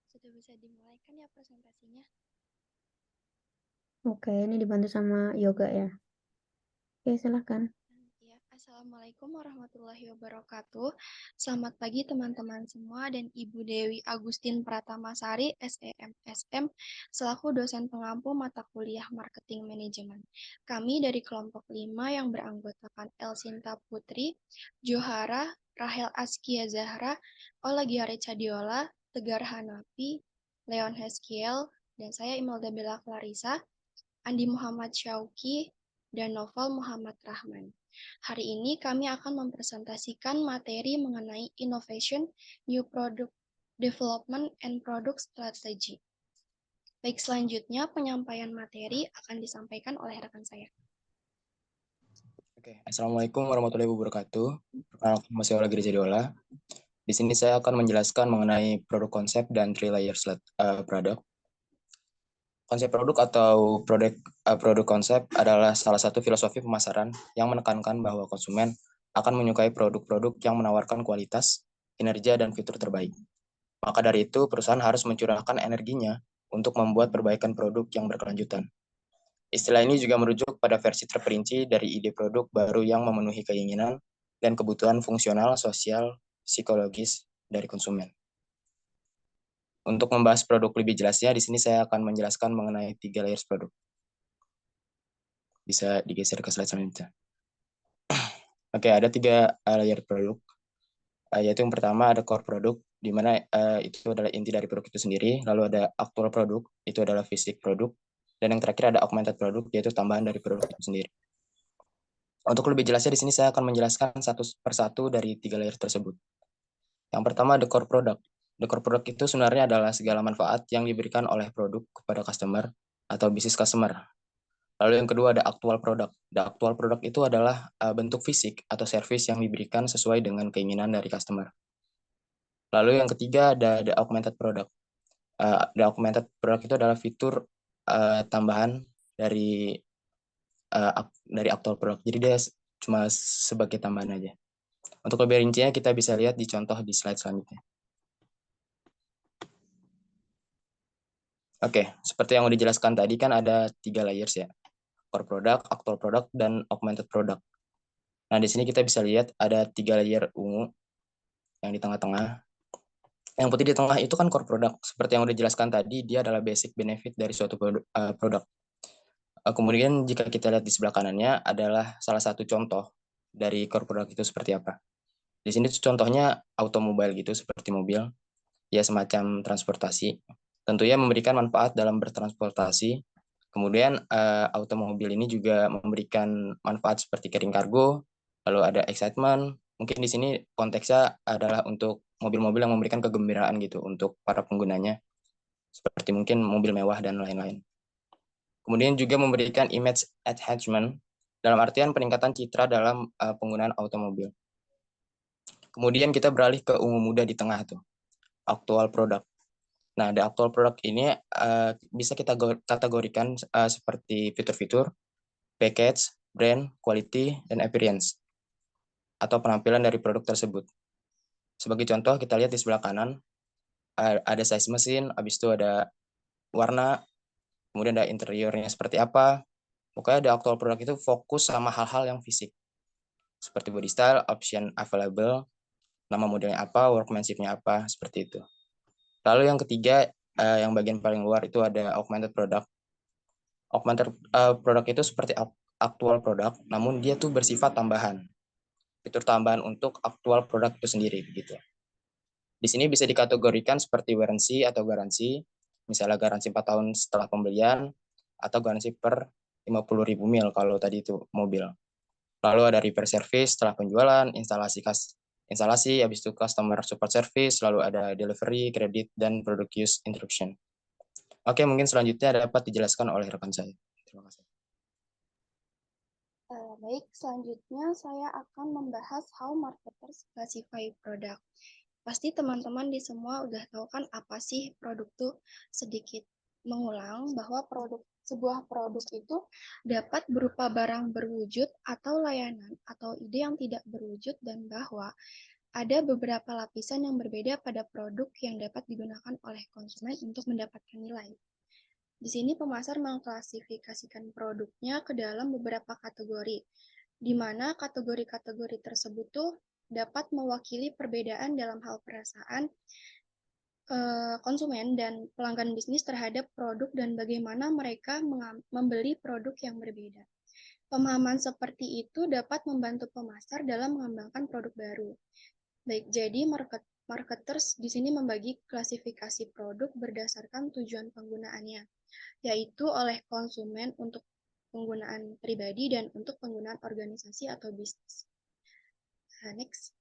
Sudah bisa dimulai kan ya presentasinya? Oke, ini dibantu sama yoga ya. Oke, silahkan. Ya, Assalamualaikum warahmatullahi wabarakatuh. Selamat pagi teman-teman semua dan Ibu Dewi Agustin Pratamasari, SEMSM, selaku dosen pengampu mata kuliah Marketing Manajemen. Kami dari kelompok 5 yang beranggotakan Elsinta Putri, Johara, Rahel Askia Zahra, Ola Giare Cadiola, Tegar Hanafi, Leon Heskiel, dan saya Imelda Bella Clarissa, Andi Muhammad Syauki, dan Novel Muhammad Rahman. Hari ini kami akan mempresentasikan materi mengenai Innovation, New Product Development, and Product Strategy. Baik, selanjutnya penyampaian materi akan disampaikan oleh rekan saya. Oke, Assalamualaikum warahmatullahi wabarakatuh. Perkenalkan, saya Ola Girijadiola. Di sini saya akan menjelaskan mengenai produk konsep dan three layers product. Konsep produk atau produk konsep adalah salah satu filosofi pemasaran yang menekankan bahwa konsumen akan menyukai produk-produk yang menawarkan kualitas, kinerja, dan fitur terbaik. Maka dari itu, perusahaan harus mencurahkan energinya untuk membuat perbaikan produk yang berkelanjutan. Istilah ini juga merujuk pada versi terperinci dari ide produk baru yang memenuhi keinginan dan kebutuhan fungsional, sosial, psikologis dari konsumen. Untuk membahas produk lebih jelasnya, di sini saya akan menjelaskan mengenai 3 layers produk. Bisa digeser ke slide selanjutnya. Oke, ada 3 layer produk, yaitu yang pertama ada core produk, di mana itu adalah inti dari produk itu sendiri. Lalu ada actual produk, itu adalah fisik produk. Dan yang terakhir ada augmented produk, yaitu tambahan dari produk itu sendiri. Untuk lebih jelasnya di sini saya akan menjelaskan satu persatu dari 3 layer tersebut. Yang pertama, the core product. The core product itu sebenarnya adalah segala manfaat yang diberikan oleh produk kepada customer atau bisnis customer. Lalu yang kedua ada actual product. The actual product itu adalah bentuk fisik atau service yang diberikan sesuai dengan keinginan dari customer. Lalu yang ketiga ada the augmented product. The augmented product itu adalah fitur tambahan dari actual product. Jadi dia cuma sebagai tambahan aja. Untuk lebih rincinya kita bisa lihat di contoh di slide selanjutnya. Oke, seperti yang udah dijelaskan tadi kan ada 3 layers ya. Core product, actual product, dan augmented product. Nah, di sini kita bisa lihat ada 3 layer ungu yang di tengah-tengah. Yang putih di tengah itu kan core product. Seperti yang udah dijelaskan tadi, dia adalah basic benefit dari suatu produk. Kemudian jika kita lihat di sebelah kanannya adalah salah satu contoh dari core product itu seperti apa. Di sini contohnya automobile gitu, seperti mobil. Ya semacam transportasi. Tentunya memberikan manfaat dalam bertransportasi. Kemudian automobil ini juga memberikan manfaat seperti carrying cargo, lalu ada excitement. Mungkin di sini konteksnya adalah untuk mobil-mobil yang memberikan kegembiraan gitu untuk para penggunanya, seperti mungkin mobil mewah dan lain-lain. Kemudian juga memberikan image enhancement, dalam artian peningkatan citra dalam penggunaan automobil. Kemudian kita beralih ke ungu muda di tengah tuh, actual product. Nah, the actual product ini bisa kita kategorikan seperti fitur-fitur, package, brand, quality, dan appearance, atau penampilan dari produk tersebut. Sebagai contoh, kita lihat di sebelah kanan, ada size mesin, habis itu ada warna, kemudian ada interiornya seperti apa. Pokoknya the actual product itu fokus sama hal-hal yang fisik, seperti body style, option available, nama modelnya apa, workmanship-nya apa, seperti itu. Lalu yang ketiga, yang bagian paling luar itu ada augmented product. Augmented product itu seperti actual product, namun dia tuh bersifat tambahan. Fitur tambahan untuk actual produk itu sendiri begitu. Di sini bisa dikategorikan seperti warranty atau garansi, misalnya garansi 4 tahun setelah pembelian, atau garansi per 50.000 mil kalau tadi itu mobil. Lalu ada repair service setelah penjualan, instalasi, habis itu customer support service, lalu ada delivery, kredit, dan product use interruption. Oke, mungkin selanjutnya dapat dijelaskan oleh rekan saya. Terima kasih. Baik, selanjutnya saya akan membahas how marketers classify product. Pasti teman-teman di semua udah tahu kan apa sih produk tuh. Sedikit mengulang bahwa sebuah produk itu dapat berupa barang berwujud atau layanan atau ide yang tidak berwujud, dan bahwa ada beberapa lapisan yang berbeda pada produk yang dapat digunakan oleh konsumen untuk mendapatkan nilai. Di sini pemasar mengklasifikasikan produknya ke dalam beberapa kategori, di mana kategori-kategori tersebut tuh dapat mewakili perbedaan dalam hal perasaan konsumen dan pelanggan bisnis terhadap produk dan bagaimana mereka membeli produk yang berbeda. Pemahaman seperti itu dapat membantu pemasar dalam mengembangkan produk baru. Baik, jadi marketers di sini membagi klasifikasi produk berdasarkan tujuan penggunaannya, yaitu oleh konsumen untuk penggunaan pribadi dan untuk penggunaan organisasi atau bisnis. Next.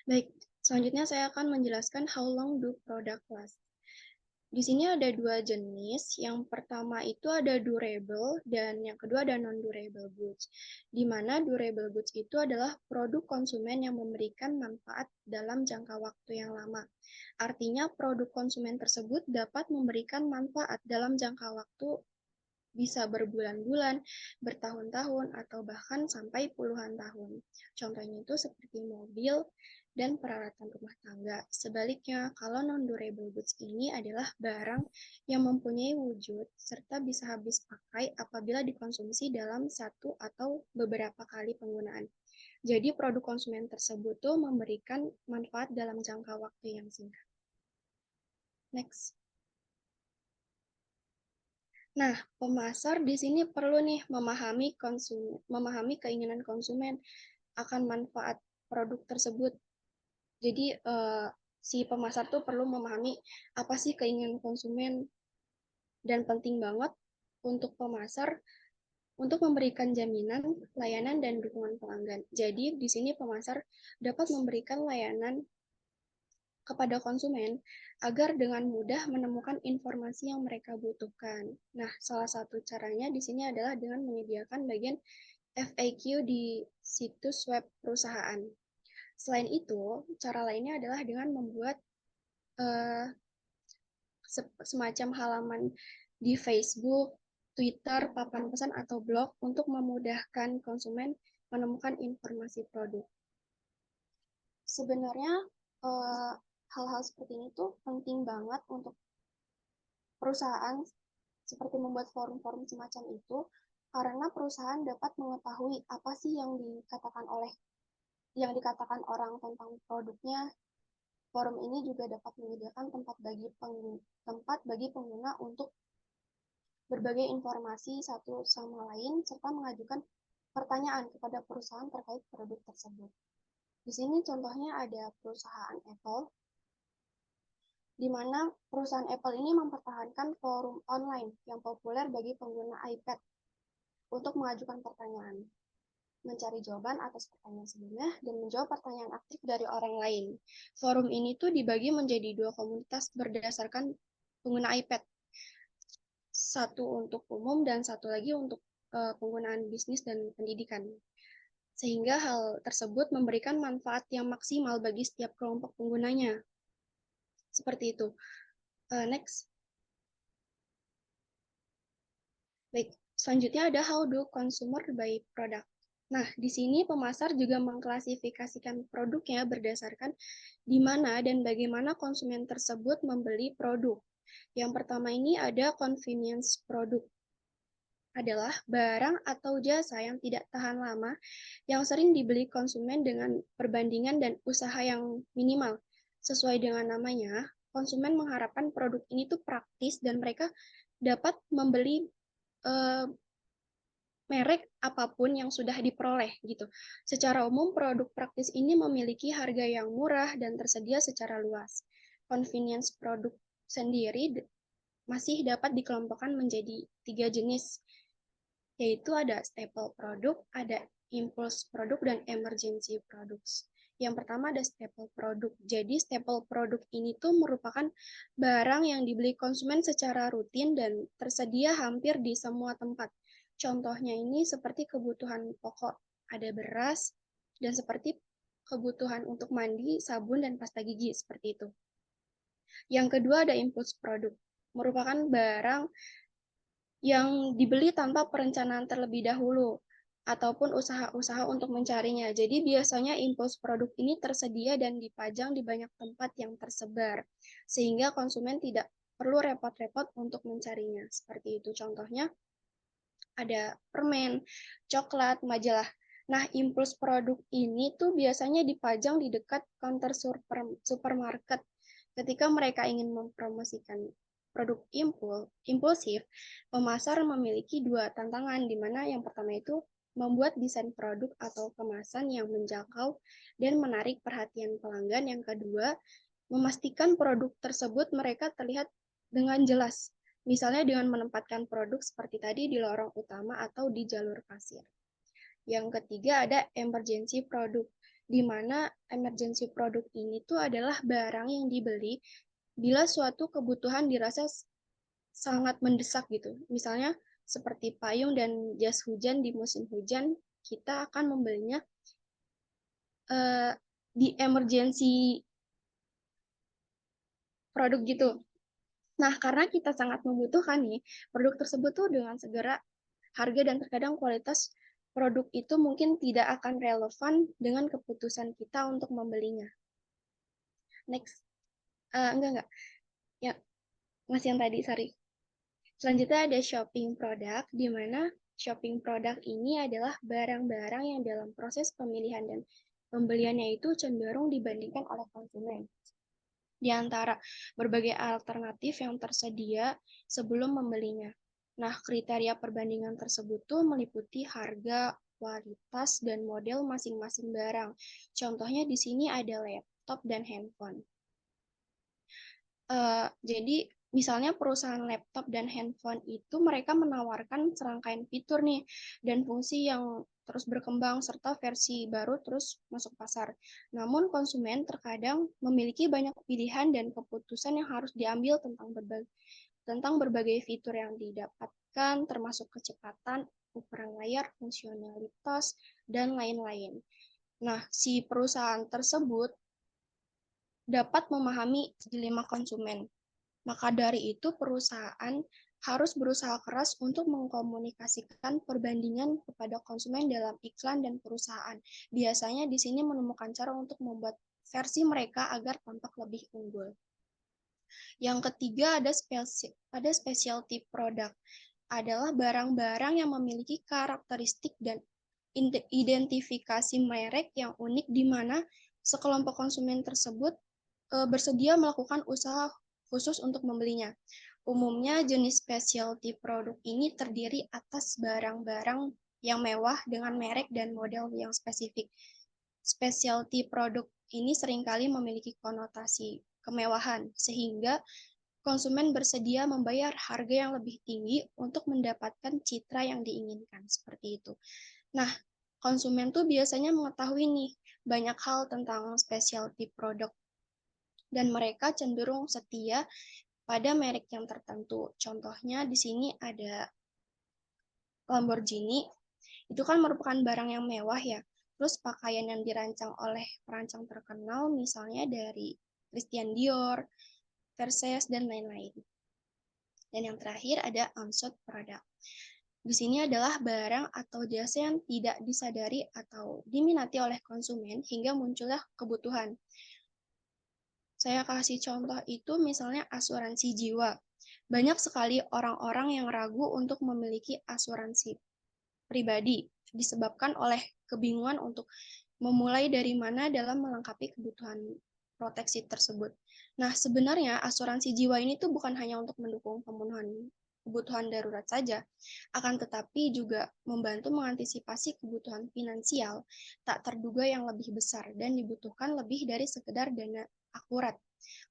Baik, selanjutnya saya akan menjelaskan how long do product last. Di sini ada dua jenis. Yang pertama itu ada durable dan yang kedua ada non-durable goods. Di mana durable goods itu adalah produk konsumen yang memberikan manfaat dalam jangka waktu yang lama. Artinya produk konsumen tersebut dapat memberikan manfaat dalam jangka waktu bisa berbulan-bulan, bertahun-tahun, atau bahkan sampai puluhan tahun. Contohnya itu seperti mobil dan peralatan rumah tangga. Sebaliknya, kalau non-durable goods ini adalah barang yang mempunyai wujud serta bisa habis pakai apabila dikonsumsi dalam satu atau beberapa kali penggunaan. Jadi produk konsumen tersebut tuh memberikan manfaat dalam jangka waktu yang singkat. Next. Nah, pemasar di sini perlu nih memahami keinginan konsumen akan manfaat produk tersebut. Jadi si pemasar tuh perlu memahami apa sih keinginan konsumen, dan penting banget untuk pemasar untuk memberikan jaminan, layanan, dan dukungan pelanggan. Jadi di sini pemasar dapat memberikan layanan kepada konsumen agar dengan mudah menemukan informasi yang mereka butuhkan. Nah, salah satu caranya di sini adalah dengan menyediakan bagian FAQ di situs web perusahaan. Selain itu, cara lainnya adalah dengan membuat semacam halaman di Facebook, Twitter, papan pesan, atau blog untuk memudahkan konsumen menemukan informasi produk. Sebenarnya hal-hal seperti ini tuh penting banget untuk perusahaan seperti membuat forum-forum semacam itu, karena perusahaan dapat mengetahui apa sih yang dikatakan orang tentang produknya. Forum ini juga dapat menyediakan tempat bagi pengguna untuk berbagai informasi satu sama lain serta mengajukan pertanyaan kepada perusahaan terkait produk tersebut. Di sini contohnya ada perusahaan Apple, di mana perusahaan Apple ini mempertahankan forum online yang populer bagi pengguna iPad untuk mengajukan pertanyaan, mencari jawaban atas pertanyaan sebelumnya, dan menjawab pertanyaan aktif dari orang lain. Forum ini tuh dibagi menjadi dua komunitas berdasarkan pengguna iPad. Satu untuk umum dan satu lagi untuk penggunaan bisnis dan pendidikan. Sehingga hal tersebut memberikan manfaat yang maksimal bagi setiap kelompok penggunanya. Seperti itu. Next. Baik, selanjutnya ada how do consumer buy product. Nah, di sini pemasar juga mengklasifikasikan produknya berdasarkan di mana dan bagaimana konsumen tersebut membeli produk. Yang pertama ini ada convenience product. Adalah barang atau jasa yang tidak tahan lama, yang sering dibeli konsumen dengan perbandingan dan usaha yang minimal. Sesuai dengan namanya, konsumen mengharapkan produk ini tuh praktis dan mereka dapat membeli merek apapun yang sudah diperoleh gitu. Secara umum produk praktis ini memiliki harga yang murah dan tersedia secara luas. Convenience produk sendiri masih dapat dikelompokkan menjadi 3 jenis, yaitu ada staple produk, ada impulse produk, dan emergency products. Yang pertama ada staple produk. Jadi staple produk ini tuh merupakan barang yang dibeli konsumen secara rutin dan tersedia hampir di semua tempat. Contohnya ini seperti kebutuhan pokok, ada beras, dan seperti kebutuhan untuk mandi, sabun, dan pasta gigi, seperti itu. Yang kedua ada impulse produk, merupakan barang yang dibeli tanpa perencanaan terlebih dahulu. ataupun usaha-usaha untuk mencarinya. Jadi biasanya impuls produk ini tersedia dan dipajang di banyak tempat yang tersebar, sehingga konsumen tidak perlu repot-repot untuk mencarinya. Seperti itu contohnya, ada permen, coklat, majalah. Nah, impuls produk ini tuh biasanya dipajang di dekat counter supermarket. Ketika mereka ingin mempromosikan produk impulsif, pemasar memiliki dua tantangan, di mana yang pertama itu membuat desain produk atau kemasan yang menjangkau dan menarik perhatian pelanggan. Yang kedua, memastikan produk tersebut mereka terlihat dengan jelas, misalnya dengan menempatkan produk seperti tadi di lorong utama atau di jalur pasir. Yang ketiga ada emergency product, di mana emergency product ini tuh adalah barang yang dibeli bila suatu kebutuhan dirasa sangat mendesak gitu. Misalnya seperti payung dan jas hujan di musim hujan, kita akan membelinya di emergency produk gitu. Nah, karena kita sangat membutuhkan nih, produk tersebut tuh dengan segera harga dan terkadang kualitas produk itu mungkin tidak akan relevan dengan keputusan kita untuk membelinya. Next. Enggak. Ya, masih yang tadi, sorry. Selanjutnya ada shopping product, di mana shopping product ini adalah barang-barang yang dalam proses pemilihan dan pembeliannya itu cenderung dibandingkan oleh konsumen di antara berbagai alternatif yang tersedia sebelum membelinya. Nah, kriteria perbandingan tersebut tuh meliputi harga, kualitas, dan model masing-masing barang. Contohnya di sini ada laptop dan handphone. Jadi misalnya perusahaan laptop dan handphone itu mereka menawarkan serangkaian fitur nih dan fungsi yang terus berkembang serta versi baru terus masuk pasar. Namun konsumen terkadang memiliki banyak pilihan dan keputusan yang harus diambil tentang berbagai fitur yang didapatkan, termasuk kecepatan, ukuran layar, fungsionalitas, dan lain-lain. Nah, si perusahaan tersebut dapat memahami dilema konsumen. Maka dari itu perusahaan harus berusaha keras untuk mengkomunikasikan perbandingan kepada konsumen dalam iklan dan perusahaan. Biasanya di sini menemukan cara untuk membuat versi mereka agar tampak lebih unggul. Yang ketiga ada specialty product. Adalah barang-barang yang memiliki karakteristik dan identifikasi merek yang unik di mana sekelompok konsumen tersebut bersedia melakukan usaha khusus untuk membelinya. Umumnya jenis specialty produk ini terdiri atas barang-barang yang mewah dengan merek dan model yang spesifik. Specialty produk ini seringkali memiliki konotasi kemewahan, sehingga konsumen bersedia membayar harga yang lebih tinggi untuk mendapatkan citra yang diinginkan, seperti itu. Nah, konsumen tuh biasanya mengetahui nih banyak hal tentang specialty produk dan mereka cenderung setia pada merek yang tertentu. Contohnya di sini ada Lamborghini, itu kan merupakan barang yang mewah ya. Terus pakaian yang dirancang oleh perancang terkenal misalnya dari Christian Dior, Versace, dan lain-lain. Dan yang terakhir ada unsold product. Di sini adalah barang atau jasa yang tidak disadari atau diminati oleh konsumen hingga muncullah kebutuhan. Saya kasih contoh itu misalnya asuransi jiwa. Banyak sekali orang-orang yang ragu untuk memiliki asuransi pribadi disebabkan oleh kebingungan untuk memulai dari mana dalam melengkapi kebutuhan proteksi tersebut. Nah, sebenarnya asuransi jiwa ini tuh bukan hanya untuk mendukung pemenuhan kebutuhan darurat saja, akan tetapi juga membantu mengantisipasi kebutuhan finansial tak terduga yang lebih besar dan dibutuhkan lebih dari sekedar dana akurat.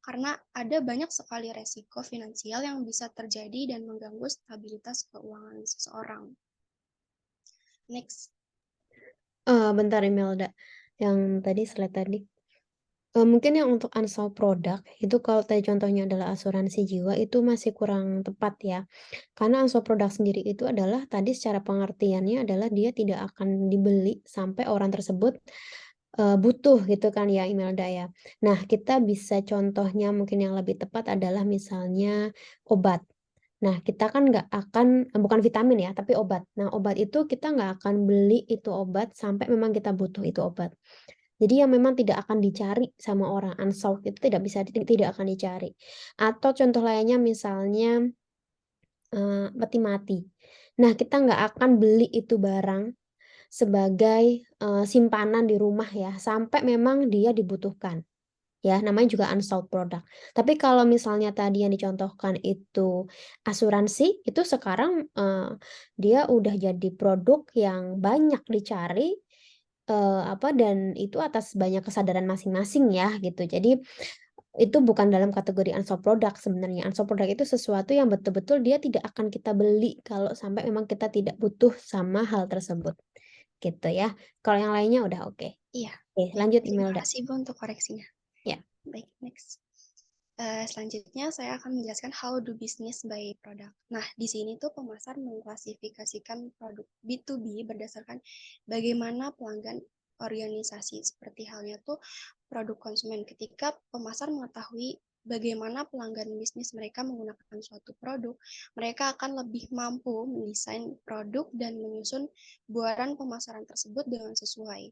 Karena ada banyak sekali resiko finansial yang bisa terjadi dan mengganggu stabilitas keuangan seseorang. Next. Bentar Imelda, yang tadi slide tadi. Mungkin yang untuk unsold product itu kalau tadi contohnya adalah asuransi jiwa itu masih kurang tepat ya. Karena unsold product sendiri itu adalah tadi secara pengertiannya adalah dia tidak akan dibeli sampai orang tersebut butuh gitu kan ya Imelda ya. Nah, kita bisa contohnya mungkin yang lebih tepat adalah misalnya obat. Nah, kita kan nggak akan, bukan vitamin ya, tapi obat. Nah, obat itu kita nggak akan beli itu obat sampai memang kita butuh itu obat. Jadi yang memang tidak akan dicari sama orang, unsolved itu tidak akan dicari. Atau contoh lainnya misalnya peti mati. Nah, kita nggak akan beli itu barang sebagai simpanan di rumah ya, sampai memang dia dibutuhkan. Ya, namanya juga unsold product. Tapi kalau misalnya tadi yang dicontohkan itu asuransi, itu sekarang dia udah jadi produk yang banyak dicari dan itu atas banyak kesadaran masing-masing ya gitu. Jadi itu bukan dalam kategori unsold product sebenarnya. Unsold product itu sesuatu yang betul-betul dia tidak akan kita beli kalau sampai memang kita tidak butuh sama hal tersebut. Gitu ya. Kalau yang lainnya udah oke. Iya. Oke, lanjut Terima Imelda. kasih Bu untuk koreksinya. Ya. Baik, next. Selanjutnya saya akan menjelaskan how do business by product. Nah, di sini tuh pemasar mengklasifikasikan produk B2B berdasarkan bagaimana pelanggan organisasi. Seperti halnya tuh produk konsumen. Ketika pemasar mengetahui bagaimana pelanggan bisnis mereka menggunakan suatu produk, mereka akan lebih mampu mendesain produk dan menyusun buaran pemasaran tersebut dengan sesuai.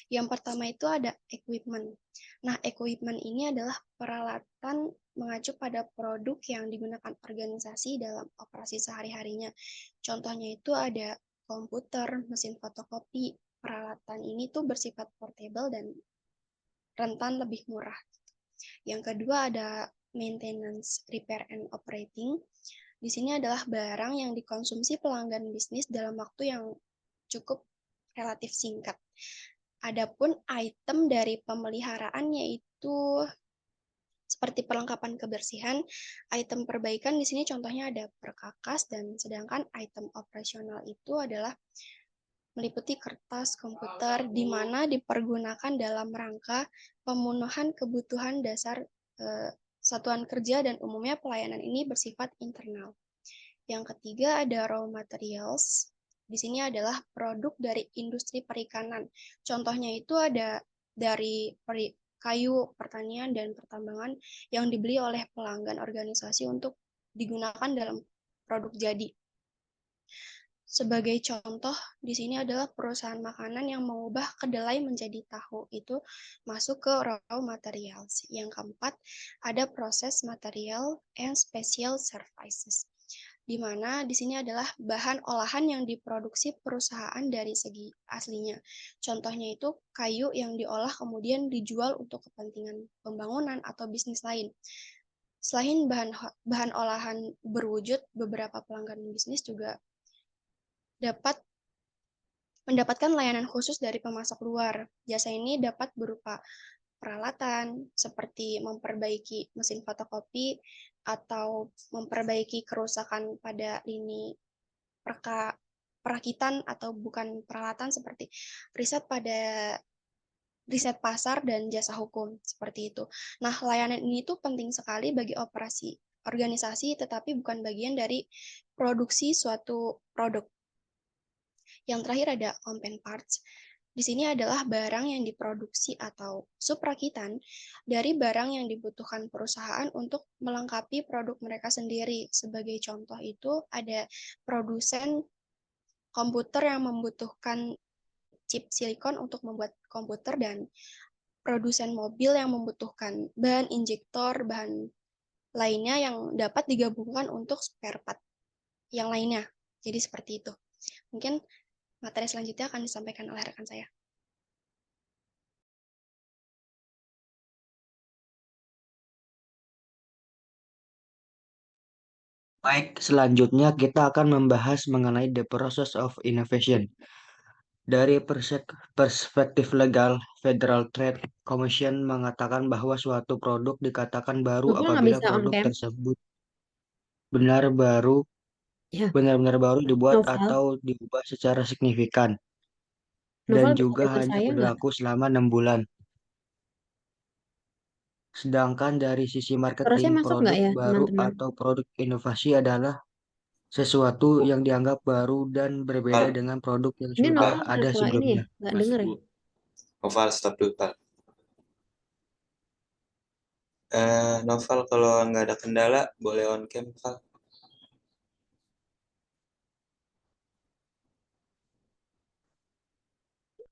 Yang pertama itu ada equipment. Nah, equipment ini adalah peralatan mengacu pada produk yang digunakan organisasi dalam operasi sehari-harinya. Contohnya itu ada komputer, mesin fotokopi. Peralatan ini tuh bersifat portable dan rentan lebih murah. Yang kedua ada maintenance, repair, and operating. Di sini adalah barang yang dikonsumsi pelanggan bisnis dalam waktu yang cukup relatif singkat. Adapun item dari pemeliharaan yaitu seperti perlengkapan kebersihan, item perbaikan di sini contohnya ada perkakas, dan sedangkan item operasional itu adalah meliputi kertas, komputer, di mana dipergunakan dalam rangka pemenuhan kebutuhan dasar satuan kerja, dan umumnya pelayanan ini bersifat internal. Yang ketiga ada raw materials. Di sini adalah produk dari industri perikanan. Contohnya itu ada dari kayu, pertanian, dan pertambangan yang dibeli oleh pelanggan organisasi untuk digunakan dalam produk jadi. Sebagai contoh, di sini adalah perusahaan makanan yang mengubah kedelai menjadi tahu. Itu masuk ke raw materials. Yang keempat, ada proses material and special services, di mana di sini adalah bahan olahan yang diproduksi perusahaan dari segi aslinya. Contohnya itu kayu yang diolah kemudian dijual untuk kepentingan pembangunan atau bisnis lain. Selain bahan olahan berwujud, beberapa pelanggan bisnis juga dapat mendapatkan layanan khusus dari pemasok luar. Jasa ini dapat berupa peralatan seperti memperbaiki mesin fotokopi atau memperbaiki kerusakan pada lini perakitan, atau bukan peralatan seperti riset pasar dan jasa hukum seperti itu. Nah, layanan ini tuh penting sekali bagi operasi organisasi, tetapi bukan bagian dari produksi suatu produk. Yang terakhir ada component parts. Di sini adalah barang yang diproduksi atau subrakitan dari barang yang dibutuhkan perusahaan untuk melengkapi produk mereka sendiri. Sebagai contoh itu ada produsen komputer yang membutuhkan chip silikon untuk membuat komputer, dan produsen mobil yang membutuhkan bahan injektor, bahan lainnya yang dapat digabungkan untuk spare part yang lainnya. Jadi seperti itu. Mungkin materi selanjutnya akan disampaikan oleh rekan saya. Baik, selanjutnya kita akan membahas mengenai the process of innovation. Dari perspektif legal, Federal Trade Commission mengatakan bahwa suatu produk dikatakan baru Novel nggak apabila bisa on produk cam. tersebut benar-benar Ya, baru dibuat Novel. atau diubah secara signifikan dan Novel bisa juga dengar hanya saya nggak? berlaku selama 6 bulan. Sedangkan dari sisi Terusnya marketing, masuk nggak produk ya, baru teman-teman? atau produk inovasi adalah sesuatu yang dianggap baru dan berbeda dengan produk yang Ini Novel sudah ada kenapa ini ya? sebelumnya. Nggak denger ya? Novel, stop dulu, Pak. Novel, kalau nggak ada kendala, boleh on cam, Pak.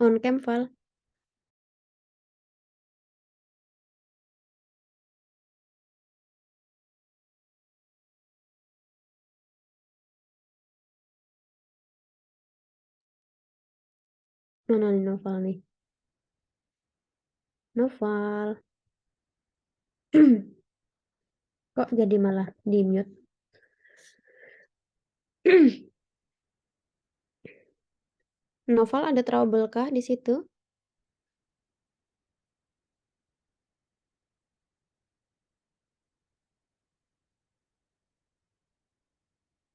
On cam, Val. Mana nih Noval nih? Noval. Kok jadi malah di mute? Noval ada trouble kah di situ?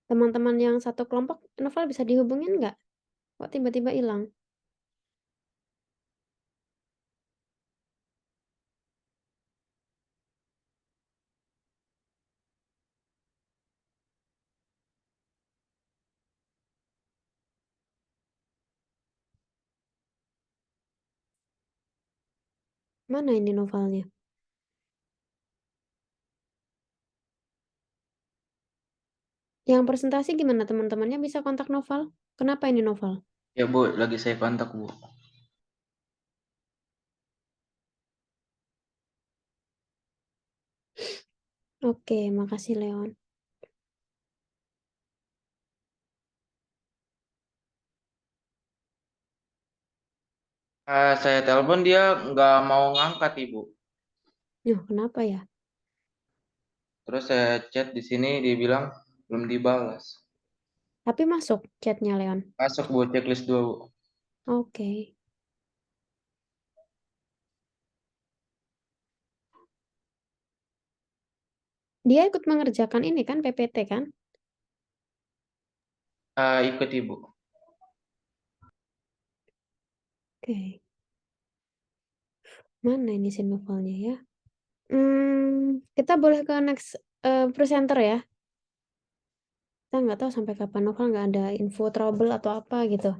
Teman-teman yang satu kelompok, Noval bisa dihubungin nggak? Kok tiba-tiba hilang? Mana ini Novalnya? Yang presentasi gimana teman-temannya bisa kontak Noval? Kenapa ini Noval? Ya Bu, lagi saya kontak Bu. Oke, makasih Leon. Saya telepon dia nggak mau ngangkat Ibu. Yuh, kenapa ya? Terus saya chat di sini dia bilang belum dibalas. Tapi masuk chatnya Leon. Masuk Bu, checklist 2 Bu. Oke. Dia ikut mengerjakan ini kan PPT kan? Ikut Ibu. Oke. Mana ini si Novelnya ya? Kita boleh ke next presenter ya. Kita nggak tahu sampai kapan Novel nggak ada info trouble atau apa gitu.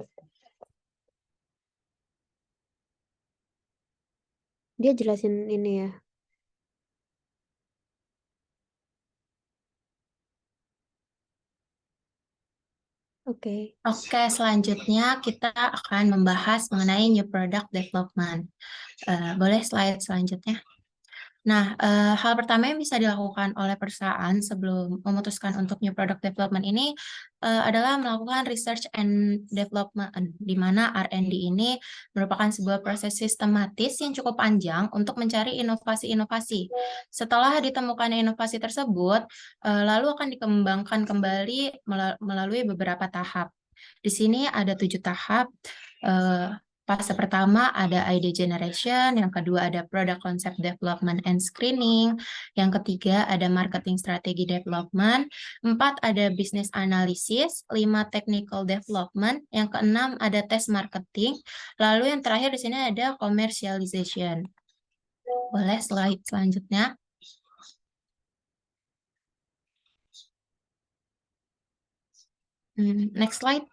Dia jelasin ini ya. Oke. Oke, selanjutnya kita akan membahas mengenai new product development. Boleh slide selanjutnya? Nah, hal pertama yang bisa dilakukan oleh perusahaan sebelum memutuskan untuk new product development ini adalah melakukan research and development, di mana R&D ini merupakan sebuah proses sistematis yang cukup panjang untuk mencari inovasi-inovasi. Setelah ditemukan inovasi tersebut, lalu akan dikembangkan kembali melalui beberapa tahap. Di sini ada 7 tahap. Fase pertama ada idea generation, yang kedua ada product concept development and screening, yang ketiga ada marketing strategy development, 4 ada business analysis, 5 technical development, yang keenam ada test marketing, lalu yang terakhir di sini ada commercialization. Boleh slide selanjutnya. Next slide.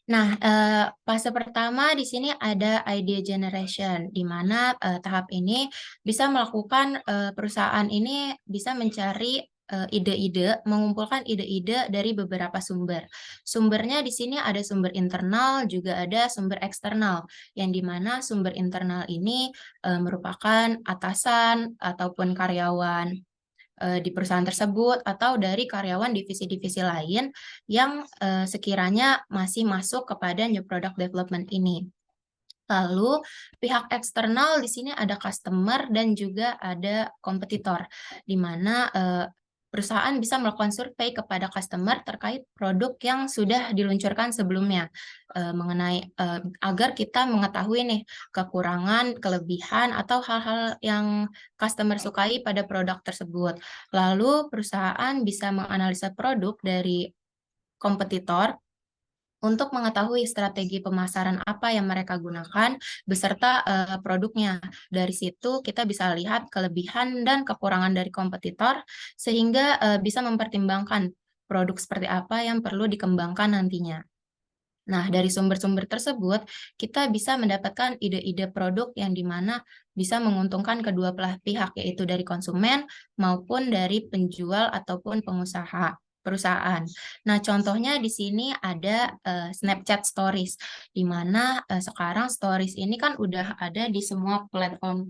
Nah, fase pertama di sini ada idea generation, di mana tahap ini bisa melakukan perusahaan ini bisa mencari ide-ide, mengumpulkan ide-ide dari beberapa sumber. Sumbernya di sini ada sumber internal, juga ada sumber eksternal, yang di mana sumber internal ini merupakan atasan ataupun karyawan di perusahaan tersebut atau dari karyawan divisi-divisi lain yang sekiranya masih masuk kepada new product development ini. Lalu pihak eksternal di sini ada customer dan juga ada kompetitor, di mana perusahaan bisa melakukan survei kepada customer terkait produk yang sudah diluncurkan sebelumnya, mengenai agar kita mengetahui nih kekurangan, kelebihan, atau hal-hal yang customer sukai pada produk tersebut. Lalu perusahaan bisa menganalisa produk dari kompetitor untuk mengetahui strategi pemasaran apa yang mereka gunakan beserta produknya. Dari situ kita bisa lihat kelebihan dan kekurangan dari kompetitor sehingga bisa mempertimbangkan produk seperti apa yang perlu dikembangkan nantinya. Nah, dari sumber-sumber tersebut kita bisa mendapatkan ide-ide produk yang dimana bisa menguntungkan kedua belah pihak, yaitu dari konsumen maupun dari penjual ataupun pengusaha. perusahaan. Nah, contohnya di sini ada Snapchat Stories, di mana sekarang Stories ini kan udah ada di semua platform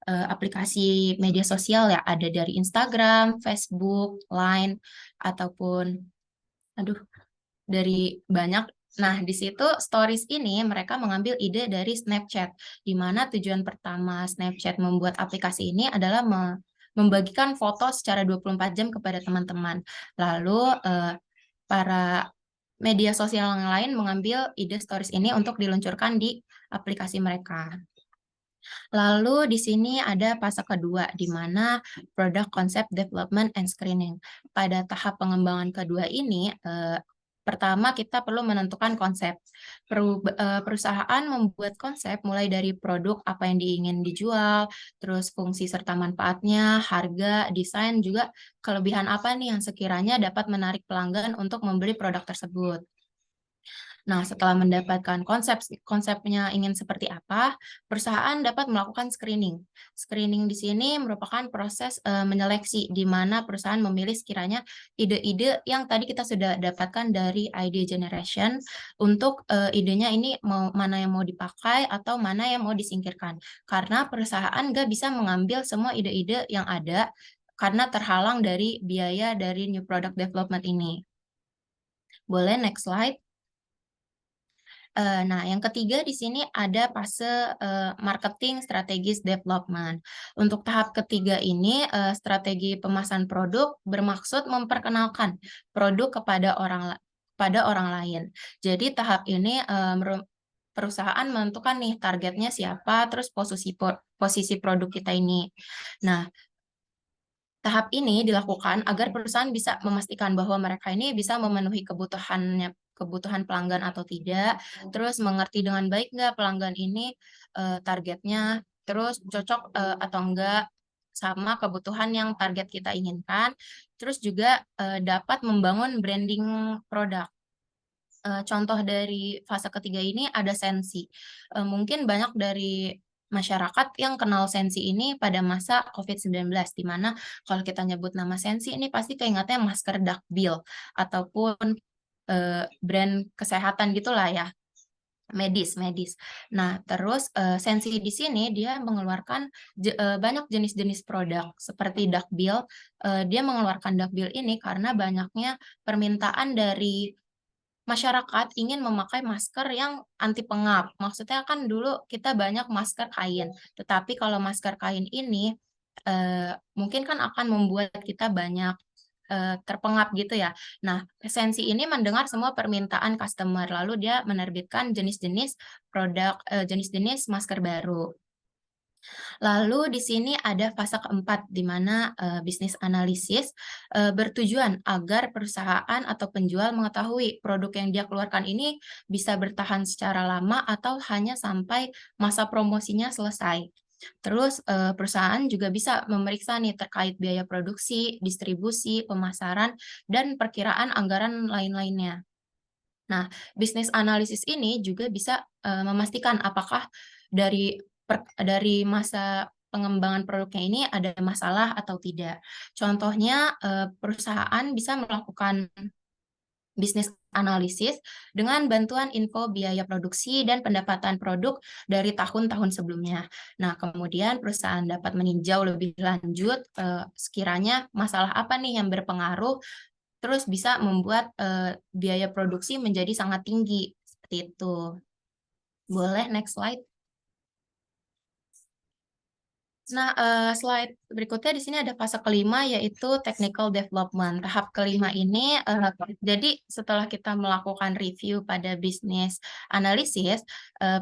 aplikasi media sosial ya, ada dari Instagram, Facebook, Line, ataupun dari banyak. Nah, di situ Stories ini mereka mengambil ide dari Snapchat, di mana tujuan pertama Snapchat membuat aplikasi ini adalah membagikan foto secara 24 jam kepada teman-teman. Lalu para media sosial yang lain mengambil ide Stories ini untuk diluncurkan di aplikasi mereka. Lalu di sini ada fase kedua, di mana product concept development and screening. Pada tahap pengembangan kedua ini, pertama kita perlu menentukan konsep. Perusahaan membuat konsep mulai dari produk apa yang diingin dijual, terus fungsi serta manfaatnya, harga, desain, juga kelebihan apa nih yang sekiranya dapat menarik pelanggan untuk membeli produk tersebut. Nah, setelah mendapatkan konsepnya ingin seperti apa, perusahaan dapat melakukan screening. Screening di sini merupakan proses menyeleksi, di mana perusahaan memilih sekiranya ide-ide yang tadi kita sudah dapatkan dari idea generation, untuk idenya ini mana yang mau dipakai atau mana yang mau disingkirkan. Karena perusahaan nggak bisa mengambil semua ide-ide yang ada, karena terhalang dari biaya dari new product development ini. Boleh next slide. Nah, yang ketiga di sini ada fase marketing strategis development. Untuk tahap ketiga ini, strategi pemasaran produk bermaksud memperkenalkan produk kepada orang lain. Jadi tahap ini perusahaan menentukan nih targetnya siapa, terus posisi produk kita ini. Nah, tahap ini dilakukan agar perusahaan bisa memastikan bahwa mereka ini bisa memenuhi kebutuhan pelanggan atau tidak, terus mengerti dengan baik nggak pelanggan ini targetnya, terus cocok atau enggak sama kebutuhan yang target kita inginkan, terus juga dapat membangun branding produk. Contoh dari fase ketiga ini ada Sensi. Mungkin banyak dari masyarakat yang kenal Sensi ini pada masa COVID-19, di mana kalau kita nyebut nama Sensi ini pasti keingatnya masker Dakbil ataupun brand kesehatan gitulah ya, medis. Nah, terus Sensi di sini dia mengeluarkan banyak jenis-jenis produk seperti Dakbil. Dia mengeluarkan Dakbil ini karena banyaknya permintaan dari masyarakat ingin memakai masker yang anti pengap. Maksudnya kan dulu kita banyak masker kain, tetapi kalau masker kain ini mungkin kan akan membuat kita banyak terpengap gitu ya. Nah, Sensi ini mendengar semua permintaan customer, lalu dia menerbitkan jenis-jenis produk, jenis-jenis masker baru. Lalu di sini ada fase keempat, di mana bisnis analisis bertujuan agar perusahaan atau penjual mengetahui produk yang dia keluarkan ini bisa bertahan secara lama atau hanya sampai masa promosinya selesai. Terus perusahaan juga bisa memeriksa nih terkait biaya produksi, distribusi, pemasaran, dan perkiraan anggaran lain-lainnya. Nah, bisnis analisis ini juga bisa memastikan apakah dari masa pengembangan produknya ini ada masalah atau tidak. Contohnya, perusahaan bisa melakukan bisnis analisis dengan bantuan info biaya produksi dan pendapatan produk dari tahun-tahun sebelumnya. Nah, kemudian perusahaan dapat meninjau lebih lanjut sekiranya masalah apa nih yang berpengaruh, terus bisa membuat biaya produksi menjadi sangat tinggi. Seperti itu. Boleh next slide. Nah, slide berikutnya di sini ada fase kelima, yaitu technical development. Tahap kelima ini, jadi setelah kita melakukan review pada bisnis analisis,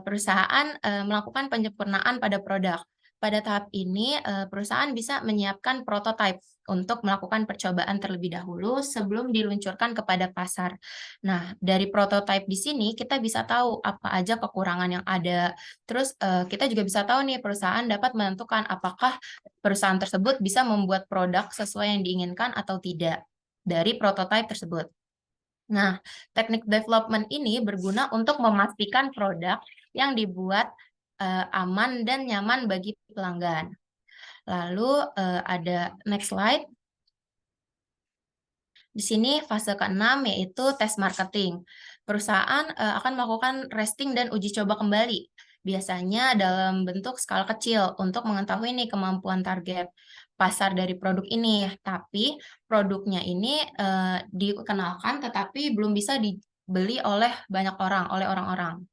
perusahaan melakukan penyempurnaan pada produk. Pada tahap ini, perusahaan bisa menyiapkan prototipe untuk melakukan percobaan terlebih dahulu sebelum diluncurkan kepada pasar. Nah, dari prototipe di sini kita bisa tahu apa aja kekurangan yang ada. Terus kita juga bisa tahu nih perusahaan dapat menentukan apakah perusahaan tersebut bisa membuat produk sesuai yang diinginkan atau tidak dari prototipe tersebut. Nah, teknik development ini berguna untuk memastikan produk yang dibuat aman dan nyaman bagi pelanggan. Lalu ada next slide. Di sini fase ke-6 yaitu tes marketing. Perusahaan akan melakukan testing dan uji coba kembali, biasanya dalam bentuk skala kecil untuk mengetahui nih kemampuan target pasar dari produk ini. Tapi produknya ini dikenalkan tetapi belum bisa dibeli oleh banyak orang, oleh orang-orang.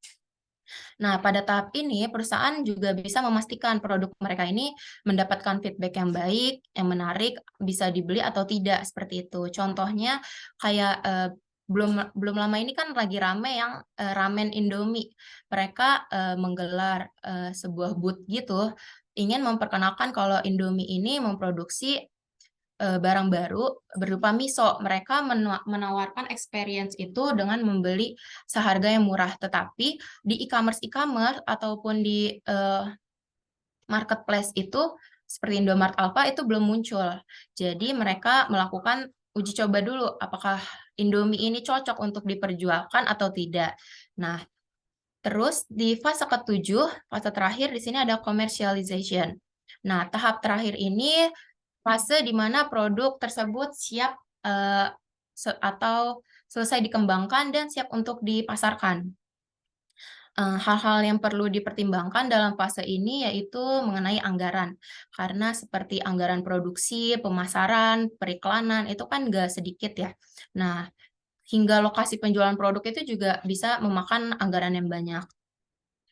Nah, pada tahap ini perusahaan juga bisa memastikan produk mereka ini mendapatkan feedback yang baik, yang menarik, bisa dibeli atau tidak seperti itu. Contohnya kayak belum lama ini kan lagi rame yang ramen Indomie. Mereka menggelar sebuah booth gitu, ingin memperkenalkan kalau Indomie ini memproduksi barang baru berupa miso. Mereka menawarkan experience itu dengan membeli seharga yang murah. Tetapi di e-commerce ataupun di marketplace itu seperti Indomart Alfa itu belum muncul. Jadi mereka melakukan uji coba dulu apakah Indomie ini cocok untuk diperjualkan atau tidak. Nah, terus di fase ke-7, fase terakhir di sini ada commercialization. Nah, tahap terakhir ini fase di mana produk tersebut siap atau selesai dikembangkan dan siap untuk dipasarkan. Hal-hal yang perlu dipertimbangkan dalam fase ini yaitu mengenai anggaran. Karena seperti anggaran produksi, pemasaran, periklanan, itu kan nggak sedikit ya. Nah, hingga lokasi penjualan produk itu juga bisa memakan anggaran yang banyak.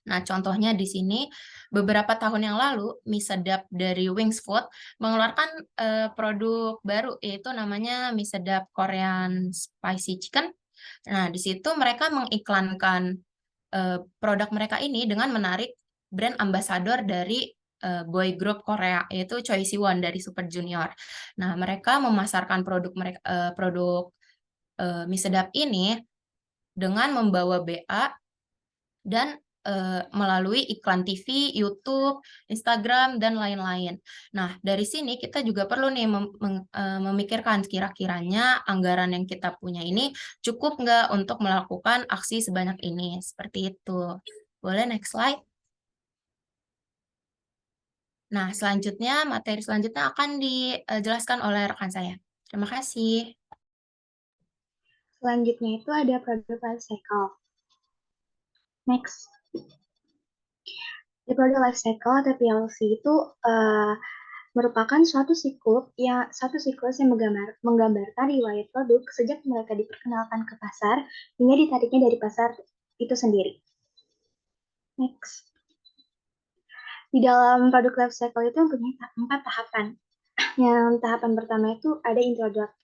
Nah, contohnya di sini, beberapa tahun yang lalu, mie sedap dari Wings Food mengeluarkan produk baru, yaitu namanya mie sedap Korean Spicy Chicken. Nah, di situ mereka mengiklankan produk mereka ini dengan menarik brand ambassador dari boy group Korea, yaitu Choi Siwon dari Super Junior. Nah, mereka memasarkan produk mereka, produk mie sedap ini dengan membawa BA dan melalui iklan TV, YouTube, Instagram, dan lain-lain. Nah, dari sini kita juga perlu nih memikirkan kira-kiranya anggaran yang kita punya ini cukup nggak untuk melakukan aksi sebanyak ini. Seperti itu. Boleh next slide? Nah, selanjutnya, materi selanjutnya akan dijelaskan oleh rekan saya. Terima kasih. Selanjutnya itu ada product life cycle. Next. Di product life cycle atau PLC itu merupakan suatu siklus yang menggambarkan riwayat produk sejak mereka diperkenalkan ke pasar hingga ditariknya dari pasar itu sendiri. Next. Di dalam product life cycle itu mempunyai 4 tahapan. Yang tahapan pertama itu ada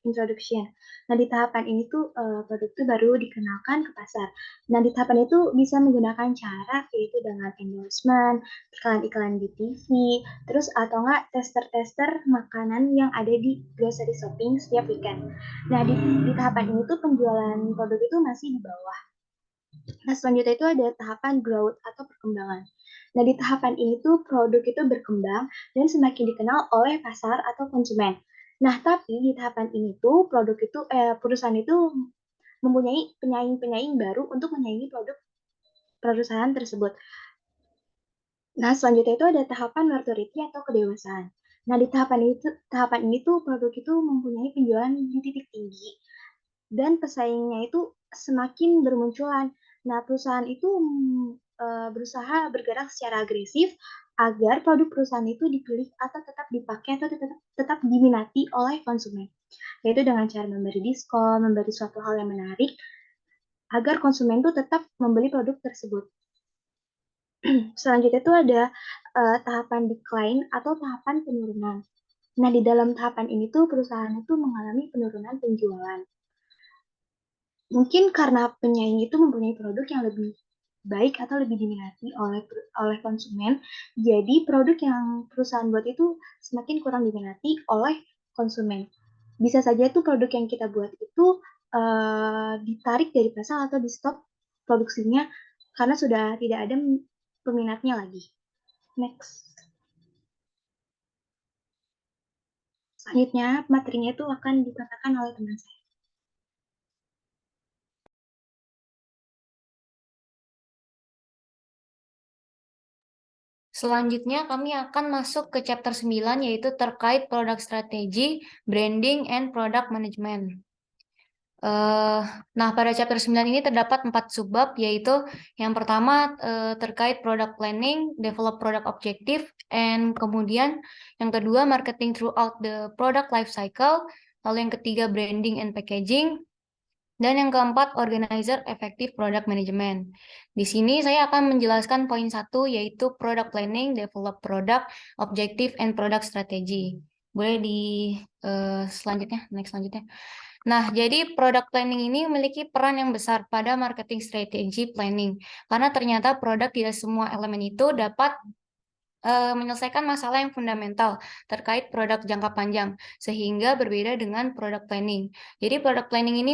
introduction. Nah, di tahapan ini tuh produk itu baru dikenalkan ke pasar. Nah, di tahapan itu bisa menggunakan cara yaitu dengan endorsement, iklan-iklan di TV, terus atau enggak tester-tester makanan yang ada di grocery shopping setiap weekend. Nah, di tahapan ini tuh penjualan produk itu masih di bawah. Nah, selanjutnya itu ada tahapan growth atau perkembangan. Nah, di tahapan ini tuh produk itu berkembang dan semakin dikenal oleh pasar atau konsumen. Nah, tapi di tahapan ini tuh perusahaan itu mempunyai penyaing-penyaing baru untuk menyaingi produk perusahaan tersebut. Nah, selanjutnya itu ada tahapan maturity atau kedewasaan. Nah, di tahapan ini tuh produk itu mempunyai penjualan di titik tinggi dan pesaingnya itu semakin bermunculan. Nah, perusahaan itu berusaha bergerak secara agresif agar produk perusahaan itu dipilih atau tetap dipakai atau tetap diminati oleh konsumen. Yaitu dengan cara memberi diskon, memberi suatu hal yang menarik agar konsumen itu tetap membeli produk tersebut. Selanjutnya itu ada tahapan decline atau tahapan penurunan. Nah, di dalam tahapan ini tuh perusahaan itu mengalami penurunan penjualan. Mungkin karena penyaing itu mempunyai produk yang lebih baik atau lebih diminati oleh konsumen, jadi produk yang perusahaan buat itu semakin kurang diminati oleh konsumen. Bisa saja itu produk yang kita buat itu ditarik dari pasar atau di stop produksinya karena sudah tidak ada peminatnya lagi. Next. Selanjutnya, materinya itu akan dikatakan oleh teman saya. Selanjutnya kami akan masuk ke chapter 9 yaitu terkait product strategy, branding, and product management. Nah, pada chapter 9 ini terdapat 4 subbab, yaitu yang pertama terkait product planning, develop product objective, and kemudian yang kedua marketing throughout the product life cycle, lalu yang ketiga branding and packaging, dan yang keempat organizer effective product management. Di sini saya akan menjelaskan poin 1, yaitu product planning, develop product objective, and product strategy. Boleh di selanjutnya, next selanjutnya. Nah, jadi product planning ini memiliki peran yang besar pada marketing strategy planning, karena ternyata produk tidak semua elemen itu dapat menyelesaikan masalah yang fundamental terkait produk jangka panjang, sehingga berbeda dengan product planning. Jadi product planning ini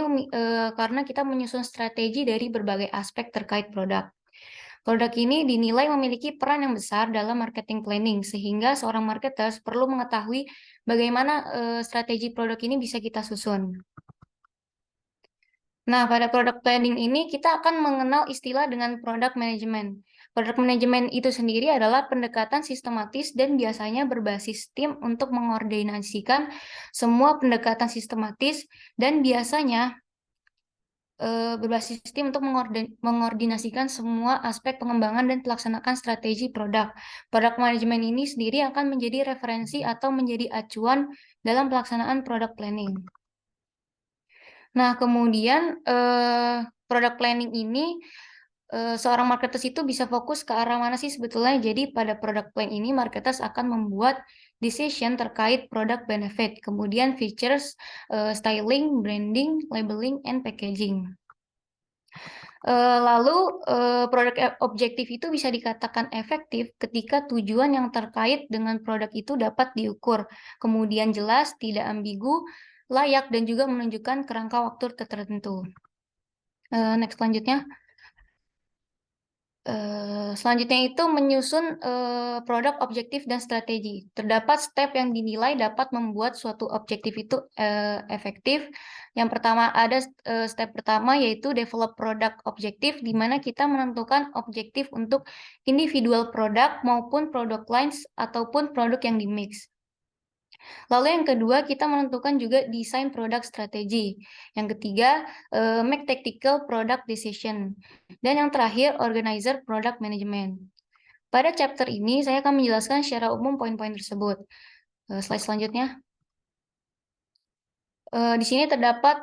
karena kita menyusun strategi dari berbagai aspek terkait produk. Produk ini dinilai memiliki peran yang besar dalam marketing planning, sehingga seorang marketers perlu mengetahui bagaimana strategi produk ini bisa kita susun. Nah, pada product planning ini kita akan mengenal istilah dengan product management. Product management itu sendiri adalah pendekatan sistematis dan biasanya berbasis tim untuk mengordinasikan semua pendekatan sistematis dan biasanya berbasis tim untuk mengordinasikan semua aspek pengembangan dan pelaksanaan strategi produk. Product management ini sendiri akan menjadi referensi atau menjadi acuan dalam pelaksanaan product planning. Nah, kemudian product planning ini seorang marketers itu bisa fokus ke arah mana sih sebetulnya. Jadi pada product plan ini marketers akan membuat decision terkait product benefit, kemudian features, styling, branding, labeling, and packaging. Lalu produk objektif itu bisa dikatakan efektif ketika tujuan yang terkait dengan produk itu dapat diukur, kemudian jelas, tidak ambigu, layak, dan juga menunjukkan kerangka waktu tertentu. Next selanjutnya. Selanjutnya itu menyusun produk objektif dan strategi. Terdapat step yang dinilai dapat membuat suatu objektif itu efektif. Yang pertama ada step pertama yaitu develop product objektif, di mana kita menentukan objektif untuk individual produk maupun product lines ataupun produk yang di-mix. Lalu yang kedua, kita menentukan juga desain produk strategi. Yang ketiga, make tactical product decision. Dan yang terakhir, organizer product management. Pada chapter ini, saya akan menjelaskan secara umum poin-poin tersebut. Slide selanjutnya. Di sini terdapat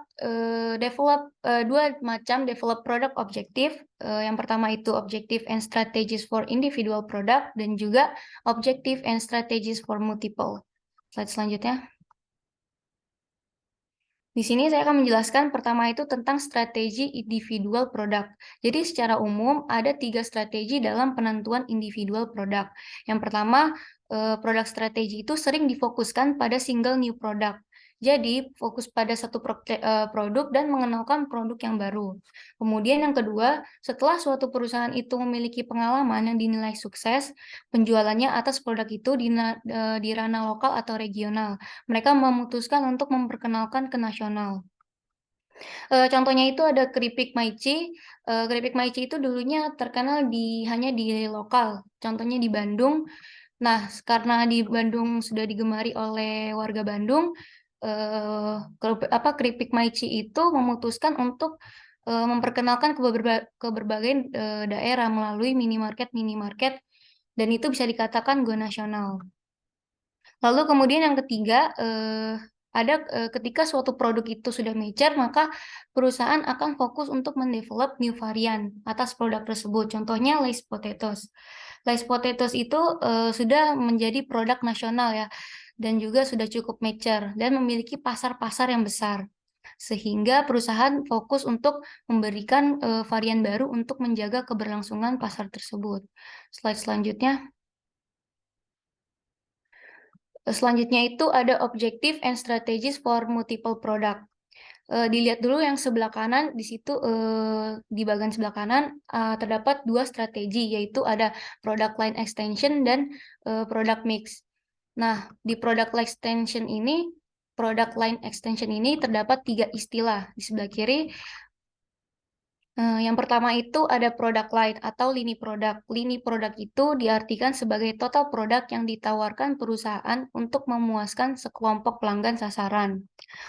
dua macam develop product objective. Yang pertama itu objective and strategies for individual product, dan juga objective and strategies for multiple. Slide selanjutnya. Di sini saya akan menjelaskan pertama itu tentang strategi individual produk. Jadi secara umum ada 3 strategi dalam penentuan individual produk. Yang pertama, produk strategi itu sering difokuskan pada single new product. Jadi fokus pada satu produk dan mengenalkan produk yang baru. Kemudian yang kedua, setelah suatu perusahaan itu memiliki pengalaman yang dinilai sukses, penjualannya atas produk itu di ranah lokal atau regional, mereka memutuskan untuk memperkenalkan ke nasional. Contohnya itu ada keripik Maici. Keripik Maici itu dulunya terkenal hanya di lokal, contohnya di Bandung. Nah, karena di Bandung sudah digemari oleh warga Bandung, keripik Maici itu memutuskan untuk memperkenalkan ke berbagai daerah melalui minimarket, dan itu bisa dikatakan go nasional. Lalu kemudian yang ketiga, ada ketika suatu produk itu sudah mature, maka perusahaan akan fokus untuk mendevelop new varian atas produk tersebut. Contohnya Lay's Potatoes. Lay's Potatoes itu sudah menjadi produk nasional ya, dan juga sudah cukup mature dan memiliki pasar-pasar yang besar. Sehingga perusahaan fokus untuk memberikan varian baru untuk menjaga keberlangsungan pasar tersebut. Slide selanjutnya. Selanjutnya itu ada objective and strategies for multiple product. Dilihat dulu yang sebelah kanan, di situ di bagian sebelah kanan terdapat 2 strategi, yaitu ada product line extension dan product mix. Nah, di product line extension ini terdapat 3 istilah di sebelah kiri. Yang pertama itu ada product line atau lini produk. Lini produk itu diartikan sebagai total produk yang ditawarkan perusahaan untuk memuaskan sekelompok pelanggan sasaran.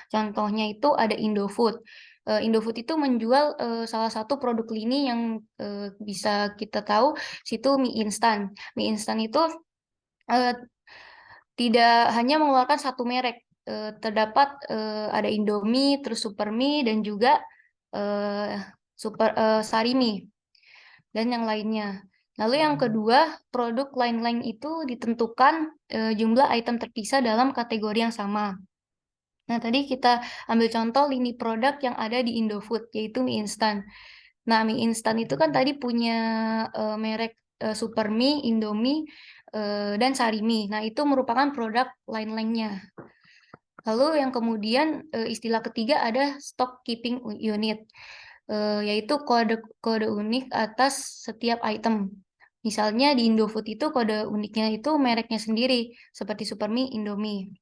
Contohnya itu ada Indofood. Indofood itu menjual salah satu produk lini yang bisa kita tahu situ mie instan. Mie instan itu tidak hanya mengeluarkan satu merek, terdapat ada Indomie, terus Supermie dan juga Sarimi dan yang lainnya. Lalu yang kedua, produk line-line itu ditentukan jumlah item terpisah dalam kategori yang sama. Nah, tadi kita ambil contoh lini produk yang ada di Indofood, yaitu mie instan. Nah, mie instan itu kan tadi punya merek Supermie, Indomie, dan Sarimi. Nah, itu merupakan produk line-line-nya. Lalu yang kemudian istilah ketiga ada stock keeping unit, yaitu kode unik atas setiap item. Misalnya di Indofood itu kode uniknya itu mereknya sendiri, seperti Supermie, Indomie.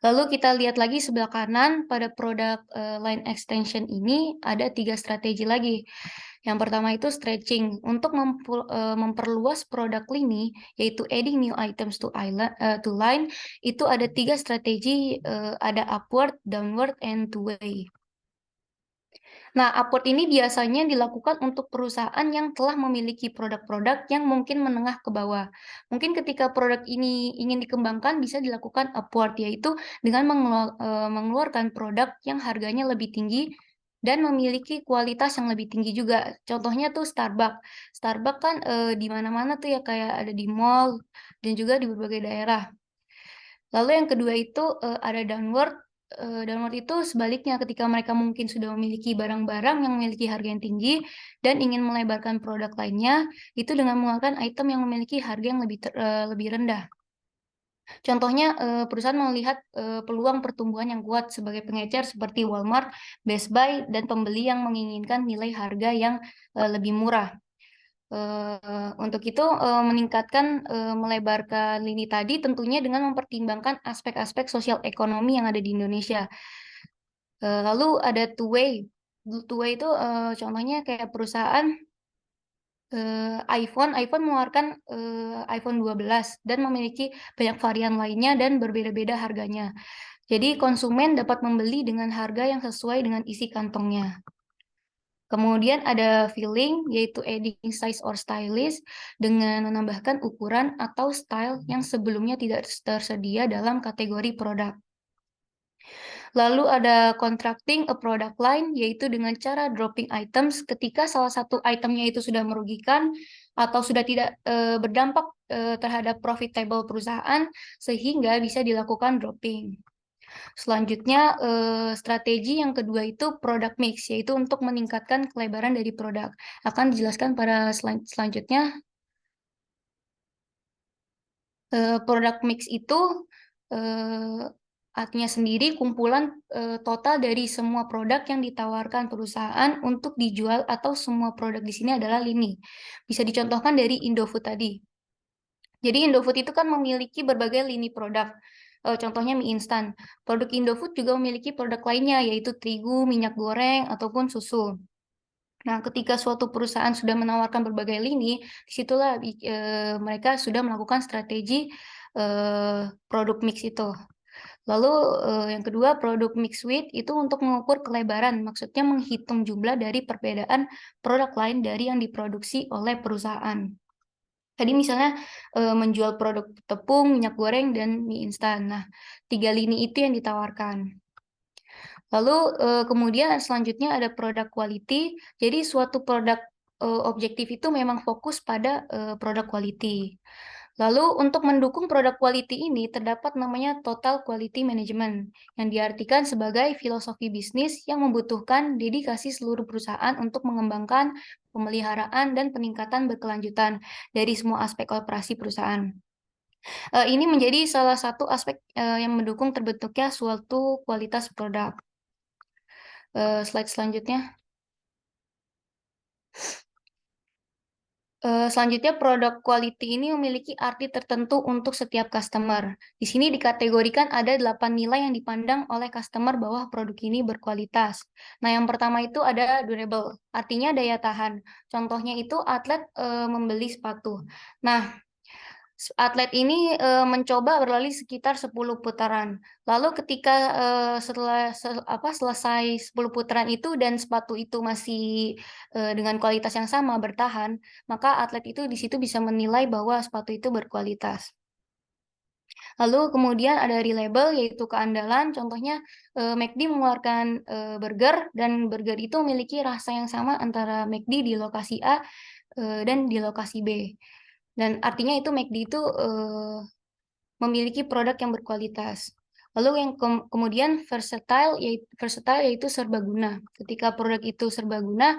Lalu kita lihat lagi sebelah kanan, pada produk line extension ini ada 3 strategi lagi. Yang pertama itu stretching. Untuk memperluas produk lini, yaitu adding new items to line, itu ada 3 strategi, ada upward, downward, and two-way. Nah, upward ini biasanya dilakukan untuk perusahaan yang telah memiliki produk-produk yang mungkin menengah ke bawah. Mungkin ketika produk ini ingin dikembangkan bisa dilakukan upward, yaitu dengan mengeluarkan produk yang harganya lebih tinggi dan memiliki kualitas yang lebih tinggi juga. Contohnya tuh Starbucks. Starbucks kan di mana-mana tuh ya, kayak ada di mall dan juga di berbagai daerah. Lalu yang kedua itu ada downward. Downward itu sebaliknya, ketika mereka mungkin sudah memiliki barang-barang yang memiliki harga yang tinggi dan ingin melebarkan produk lainnya, itu dengan mengeluarkan item yang memiliki harga yang lebih rendah. Contohnya perusahaan melihat peluang pertumbuhan yang kuat sebagai pengecer seperti Walmart, Best Buy, dan pembeli yang menginginkan nilai harga yang lebih murah. Untuk itu meningkatkan, melebarkan lini tadi tentunya dengan mempertimbangkan aspek-aspek sosial ekonomi yang ada di Indonesia. Lalu ada two-way. Two-way itu contohnya kayak perusahaan iPhone mengeluarkan iPhone 12 dan memiliki banyak varian lainnya dan berbeda-beda harganya. Jadi konsumen dapat membeli dengan harga yang sesuai dengan isi kantongnya. Kemudian ada filling, yaitu adding size or stylish, dengan menambahkan ukuran atau style yang sebelumnya tidak tersedia dalam kategori produk. Lalu ada contracting a product line, yaitu dengan cara dropping items ketika salah satu itemnya itu sudah merugikan atau sudah tidak berdampak terhadap profitable perusahaan, sehingga bisa dilakukan dropping. Selanjutnya, strategi yang kedua itu product mix, yaitu untuk meningkatkan kelebaran dari produk. Akan dijelaskan pada selanjutnya. Product mix itu artinya sendiri kumpulan total dari semua produk yang ditawarkan perusahaan untuk dijual, atau semua produk di sini adalah lini. Bisa dicontohkan dari Indofood tadi. Jadi Indofood itu kan memiliki berbagai lini produk. Contohnya mie instan. Produk Indofood juga memiliki produk lainnya, yaitu terigu, minyak goreng, ataupun susu. Nah, ketika suatu perusahaan sudah menawarkan berbagai lini, disitulah mereka sudah melakukan strategi produk mix itu. Lalu yang kedua, produk mix width itu untuk mengukur kelebaran, maksudnya menghitung jumlah dari perbedaan produk lain dari yang diproduksi oleh perusahaan. Tadi misalnya menjual produk tepung, minyak goreng, dan mie instan. Nah, 3 lini itu yang ditawarkan. Lalu kemudian selanjutnya ada produk quality. Jadi suatu produk objektif itu memang fokus pada produk quality. Lalu untuk mendukung produk quality ini terdapat namanya total quality management, yang diartikan sebagai filosofi bisnis yang membutuhkan dedikasi seluruh perusahaan untuk mengembangkan, pemeliharaan, dan peningkatan berkelanjutan dari semua aspek operasi perusahaan. Ini menjadi salah satu aspek yang mendukung terbentuknya suatu kualitas produk. Slide selanjutnya. Selanjutnya, produk quality ini memiliki arti tertentu untuk setiap customer. Di sini dikategorikan ada 8 nilai yang dipandang oleh customer bahwa produk ini berkualitas. Nah, yang pertama itu ada durable, artinya daya tahan. Contohnya itu atlet membeli sepatu. Nah, Atlet ini mencoba berlari sekitar 10 putaran. Lalu ketika selesai 10 putaran itu dan sepatu itu masih dengan kualitas yang sama bertahan, maka atlet itu di situ bisa menilai bahwa sepatu itu berkualitas. Lalu kemudian ada reliable, yaitu keandalan. Contohnya McD mengeluarkan burger, dan burger itu memiliki rasa yang sama antara McD di lokasi A dan di lokasi B. Dan artinya itu McD itu memiliki produk yang berkualitas. Lalu yang kemudian versatile yaitu serbaguna. Ketika produk itu serbaguna,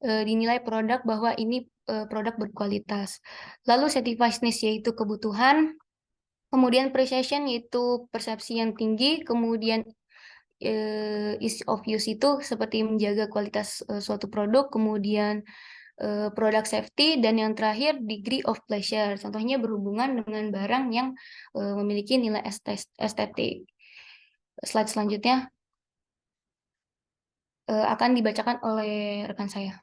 dinilai produk bahwa ini produk berkualitas. Lalu satisfiedness yaitu kebutuhan, kemudian precision yaitu persepsi yang tinggi, kemudian ease of use itu seperti menjaga kualitas suatu produk, kemudian product safety, dan yang terakhir degree of pleasure. Contohnya berhubungan dengan barang yang memiliki nilai estetik. Slide selanjutnya akan dibacakan oleh rekan saya.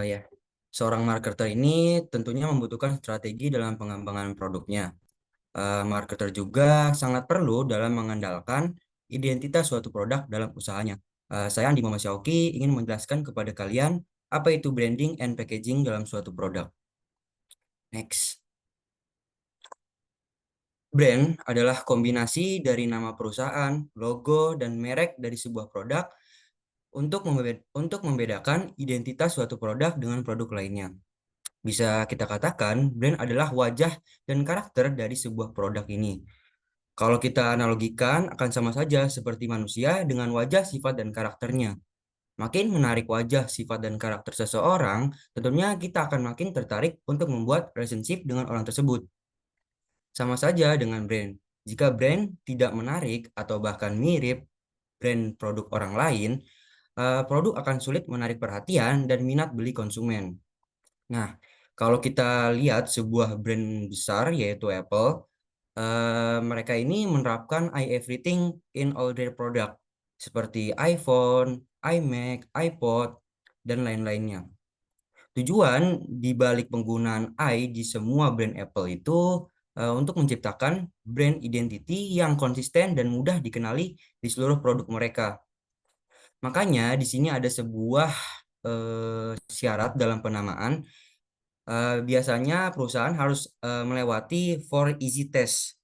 Ya, seorang marketer ini tentunya membutuhkan strategi dalam pengembangan produknya. Marketer juga sangat perlu dalam mengandalkan identitas suatu produk dalam usahanya. Saya Andi Muhammad Syauqi ingin menjelaskan kepada kalian apa itu branding and packaging dalam suatu produk. Next. Brand adalah kombinasi dari nama perusahaan, logo, dan merek dari sebuah produk untuk membedakan identitas suatu produk dengan produk lainnya. Bisa kita katakan, brand adalah wajah dan karakter dari sebuah produk ini. Kalau kita analogikan, akan sama saja seperti manusia dengan wajah, sifat, dan karakternya. Makin menarik wajah, sifat, dan karakter seseorang, tentunya kita akan makin tertarik untuk membuat relationship dengan orang tersebut. Sama saja dengan brand. Jika brand tidak menarik atau bahkan mirip brand produk orang lain, produk akan sulit menarik perhatian dan minat beli konsumen. Nah, kalau kita lihat sebuah brand besar yaitu Apple, mereka ini menerapkan everything in all their product seperti iPhone, iMac, iPod, dan lain-lainnya. Tujuan di balik penggunaan i di semua brand Apple itu untuk menciptakan brand identity yang konsisten dan mudah dikenali di seluruh produk mereka. Makanya di sini ada sebuah syarat dalam penamaan. Biasanya perusahaan harus melewati 4 easy test,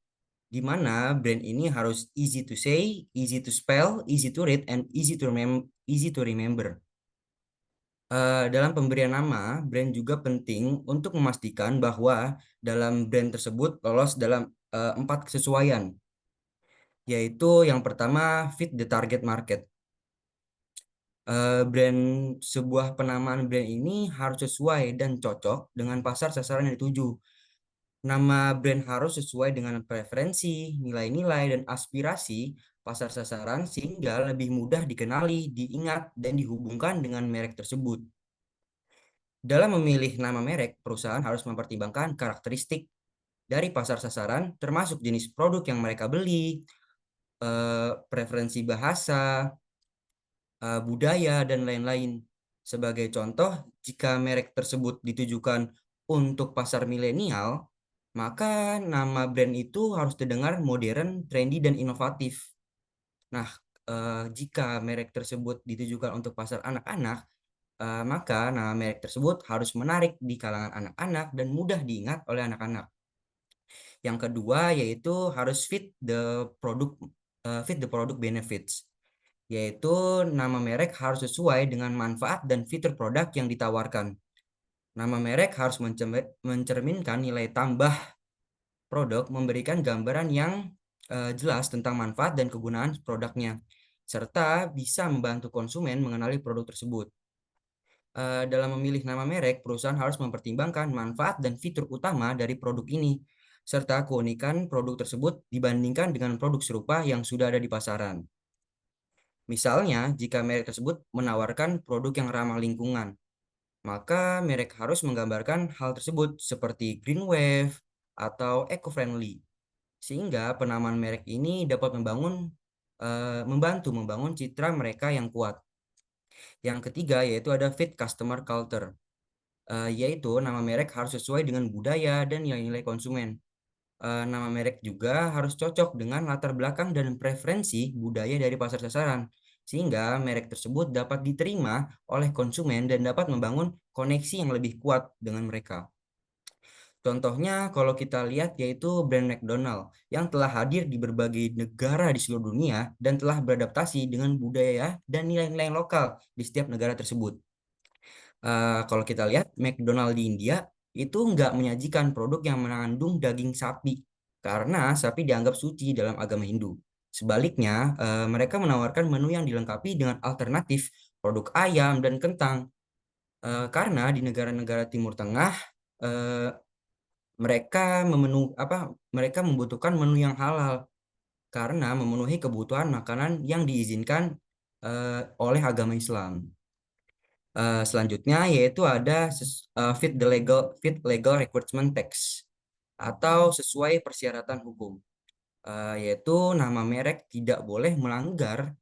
di mana brand ini harus easy to say, easy to spell, easy to read, and easy to remember. Dalam pemberian nama, brand juga penting untuk memastikan bahwa dalam brand tersebut lolos dalam 4 kesesuaian, yaitu yang pertama fit the target market. Sebuah penamaan brand ini harus sesuai dan cocok dengan pasar sasaran yang dituju. Nama brand harus sesuai dengan preferensi, nilai-nilai, dan aspirasi pasar sasaran sehingga lebih mudah dikenali, diingat, dan dihubungkan dengan merek tersebut. Dalam memilih nama merek, perusahaan harus mempertimbangkan karakteristik dari pasar sasaran, termasuk jenis produk yang mereka beli, preferensi bahasa, budaya, dan lain-lain. Sebagai contoh, jika merek tersebut ditujukan untuk pasar milenial, maka nama brand itu harus terdengar modern, trendy, dan inovatif. Nah, jika merek tersebut ditujukan untuk pasar anak-anak, maka nama merek tersebut harus menarik di kalangan anak-anak dan mudah diingat oleh anak-anak. Yang kedua yaitu harus fit the product benefits, yaitu nama merek harus sesuai dengan manfaat dan fitur produk yang ditawarkan. Nama merek harus mencerminkan nilai tambah produk, memberikan gambaran yang jelas tentang manfaat dan kegunaan produknya, serta bisa membantu konsumen mengenali produk tersebut. Dalam memilih nama merek, perusahaan harus mempertimbangkan manfaat dan fitur utama dari produk ini, serta keunikan produk tersebut dibandingkan dengan produk serupa yang sudah ada di pasaran. Misalnya, jika merek tersebut menawarkan produk yang ramah lingkungan, maka merek harus menggambarkan hal tersebut seperti green wave atau eco-friendly, sehingga penamaan merek ini dapat membantu membangun citra mereka yang kuat. Yang ketiga yaitu ada fit customer culture. yaitu nama merek harus sesuai dengan budaya dan nilai-nilai konsumen. Nama merek juga harus cocok dengan latar belakang dan preferensi budaya dari pasar sasaran, sehingga merek tersebut dapat diterima oleh konsumen dan dapat membangun koneksi yang lebih kuat dengan mereka. Contohnya kalau kita lihat yaitu brand McDonald yang telah hadir di berbagai negara di seluruh dunia dan telah beradaptasi dengan budaya dan nilai-nilai lokal di setiap negara tersebut. Kalau kita lihat McDonald di India itu nggak menyajikan produk yang mengandung daging sapi karena sapi dianggap suci dalam agama Hindu. Sebaliknya, mereka menawarkan menu yang dilengkapi dengan alternatif produk ayam dan kentang. Karena di negara-negara Timur Tengah mereka membutuhkan menu yang halal karena memenuhi kebutuhan makanan yang diizinkan oleh agama Islam. Selanjutnya yaitu ada fit legal requirement tax atau sesuai persyaratan hukum, yaitu nama merek tidak boleh melanggar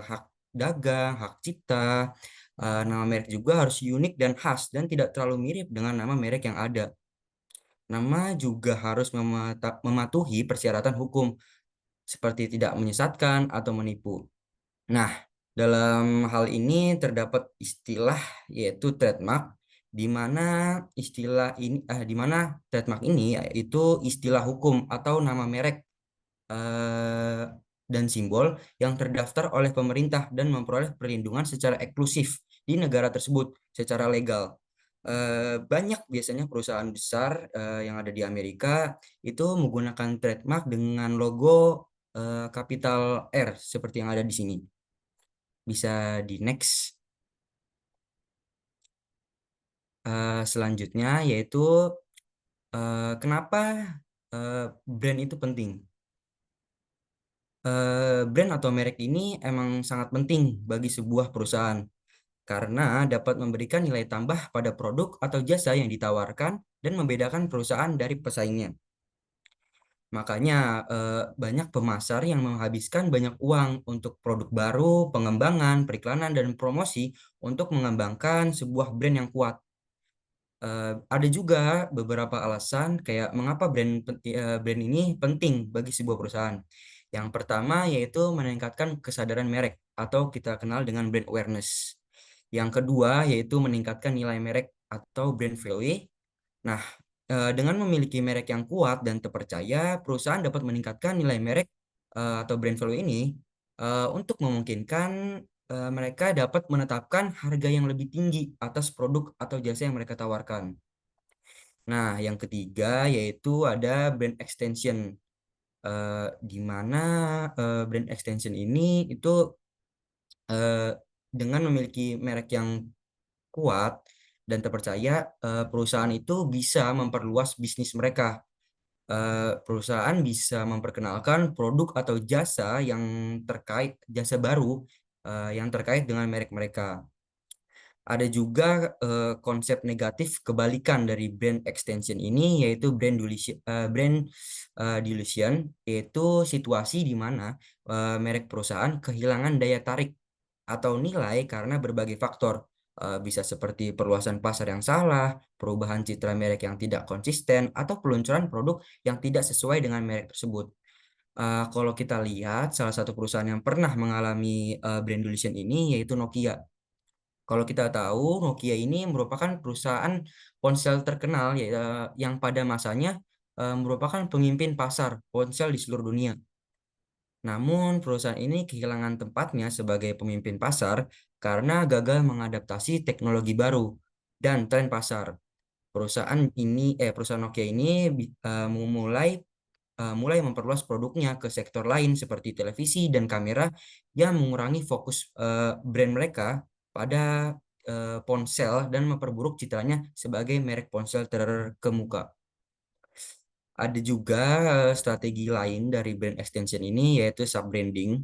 hak dagang, hak cipta. Nama merek juga harus unik dan khas dan tidak terlalu mirip dengan nama merek yang ada. Nama juga harus mematuhi persyaratan hukum seperti tidak menyesatkan atau menipu. Nah, dalam hal ini terdapat istilah yaitu trademark, di mana trademark ini yaitu istilah hukum atau nama merek dan simbol yang terdaftar oleh pemerintah dan memperoleh perlindungan secara eksklusif di negara tersebut secara legal. Banyak biasanya perusahaan besar yang ada di Amerika itu menggunakan trademark dengan logo kapital R seperti yang ada di sini. Bisa di next. Selanjutnya yaitu kenapa brand itu penting. Brand atau merek ini emang sangat penting bagi sebuah perusahaan karena dapat memberikan nilai tambah pada produk atau jasa yang ditawarkan dan membedakan perusahaan dari pesaingnya. Makanya banyak pemasar yang menghabiskan banyak uang untuk produk baru, pengembangan, periklanan, dan promosi untuk mengembangkan sebuah brand yang kuat. Ada juga beberapa alasan kayak mengapa brand ini penting bagi sebuah perusahaan. Yang pertama yaitu meningkatkan kesadaran merek atau kita kenal dengan brand awareness. Yang kedua yaitu meningkatkan nilai merek atau brand value. Nah, dengan memiliki merek yang kuat dan terpercaya, perusahaan dapat meningkatkan nilai merek atau brand value ini untuk memungkinkan mereka dapat menetapkan harga yang lebih tinggi atas produk atau jasa yang mereka tawarkan. Nah, yang ketiga yaitu ada brand extension, di mana brand extension ini itu dengan memiliki merek yang kuat dan terpercaya, perusahaan itu bisa memperluas bisnis mereka. Perusahaan bisa memperkenalkan produk atau jasa jasa baru yang terkait dengan merek mereka. Ada juga konsep negatif kebalikan dari brand extension ini yaitu brand dilution, yaitu situasi di mana merek perusahaan kehilangan daya tarik atau nilai karena berbagai faktor. Bisa seperti perluasan pasar yang salah, perubahan citra merek yang tidak konsisten, atau peluncuran produk yang tidak sesuai dengan merek tersebut. Kalau kita lihat salah satu perusahaan yang pernah mengalami brand dilution ini yaitu Nokia. Kalau kita tahu Nokia ini merupakan perusahaan ponsel terkenal yang pada masanya merupakan pemimpin pasar ponsel di seluruh dunia. Namun perusahaan ini kehilangan tempatnya sebagai pemimpin pasar karena gagal mengadaptasi teknologi baru dan tren pasar. Perusahaan Nokia ini mulai memperluas produknya ke sektor lain seperti televisi dan kamera yang mengurangi fokus brand mereka pada ponsel dan memperburuk citranya sebagai merek ponsel terkemuka. Ada juga strategi lain dari brand extension ini yaitu sub-branding,